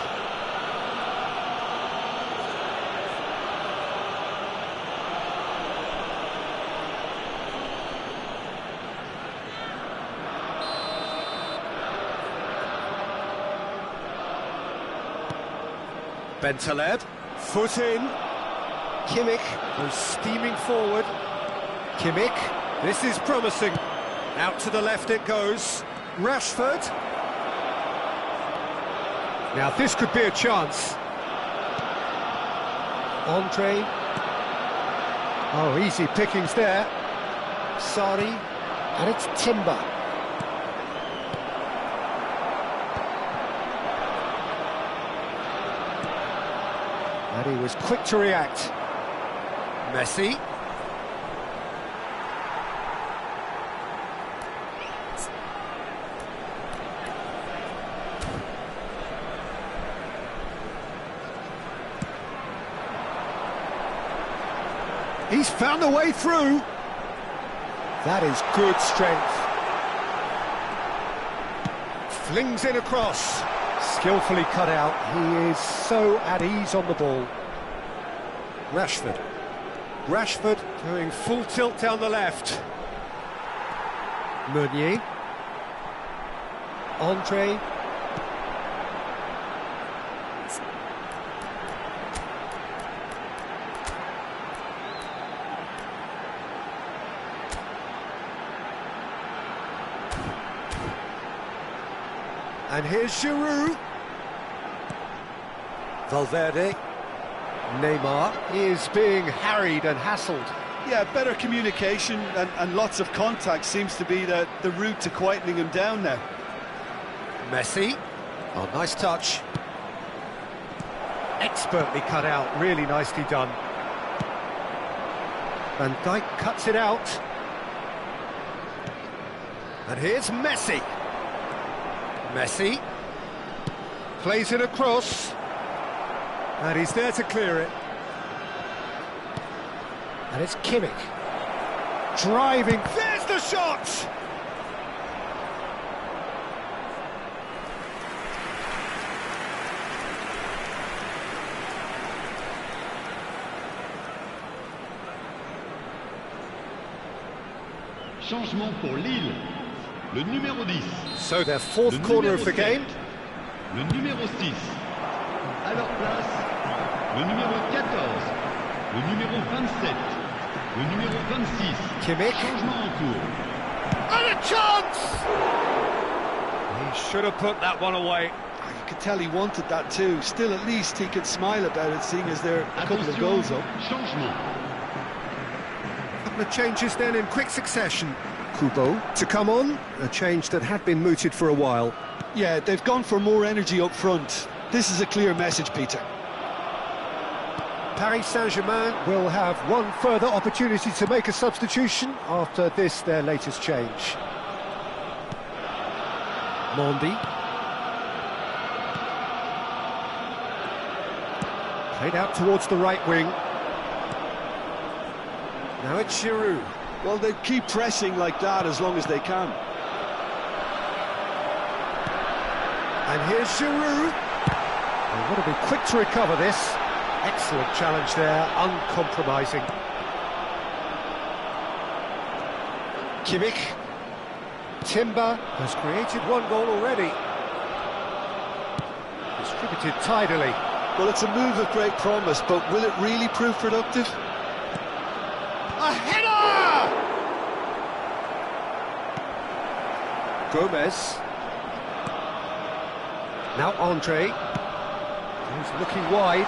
Bentaleb, foot in. Kimmich goes steaming forward. Kimmich, this is promising. Out to the left it goes. Rashford. Now this could be a chance. Andre. Oh, easy pickings there. Sari. And it's Timber. And he was quick to react. Messi. He's found a way through. That is good strength. Flings it across. Skillfully cut out. He is so at ease on the ball. Rashford. Rashford doing full tilt down the left. Meunier. Andre. And here's Giroud. Valverde. Neymar is being harried and hassled. Yeah, better communication and lots of contact seems to be the route to quietening him down now. Messi. Oh, nice touch. Expertly cut out, really nicely done. Van Dijk cuts it out. And here's Messi. Messi plays it across, and he's there to clear it. And it's Kimmich driving. There's the shot. Changement pour Lille. Le numéro 10. So their fourth corner of the game. Le numéro 6. À leur place, le numéro 14. Le numéro 27. Le numéro 26. Kimmich. Changement en cours. And a chance! He should have put that one away. You could tell he wanted that too. Still, at least he could smile about it, seeing as there are a couple of goals up. Changement. A couple of changes then in quick succession. Kubo to come on, a change that had been mooted for a while. Yeah, they've gone for more energy up front. This is a clear message, Peter. Paris-Saint-Germain will have one further opportunity to make a substitution after this, their latest change. Mondi. Played out towards the right wing. Now it's Giroud. Well, they keep pressing like that as long as they can. And here's Giroud. They want to be quick to recover this. Excellent challenge there, uncompromising. Kimmich. Timber has created one goal already. Distributed tidily. Well, it's a move of great promise, but will it really prove productive? A header! Gomez. Now Andre. He's looking wide.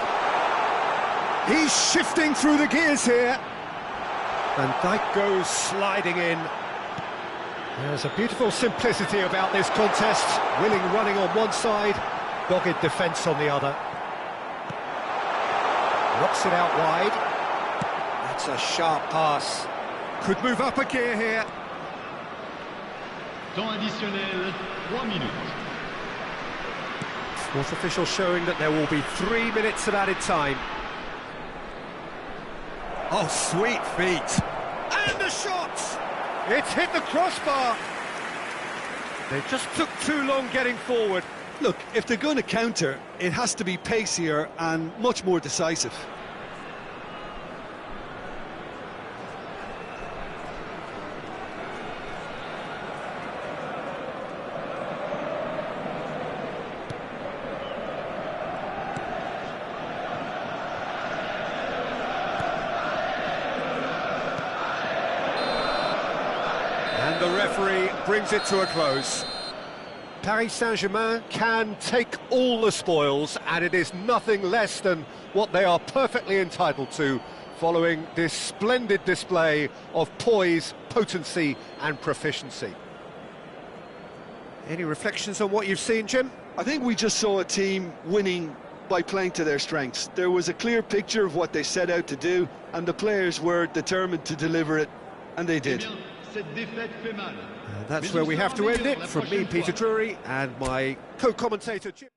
He's shifting through the gears here. Van Dijk goes sliding in. There's a beautiful simplicity about this contest. Willing running on one side, dogged defence on the other. Knocks it out wide. That's a sharp pass. Could move up a gear here. Temps additionnel, 3 minutes. Fourth official showing that there will be 3 minutes of added time. Oh, sweet feet. And the shot! It's hit the crossbar. They just took too long getting forward. Look, if they're going to counter, it has to be pacier and much more decisive. And the referee brings it to a close. Paris-Saint-Germain can take all the spoils, and it is nothing less than what they are perfectly entitled to, following this splendid display of poise, potency and proficiency. Any reflections on what you've seen, Jim? I think we just saw a team winning by playing to their strengths. There was a clear picture of what they set out to do, and the players were determined to deliver it, and they did. And that's where we have to end it. From me, Peter Drury, and my co-commentator, Jim.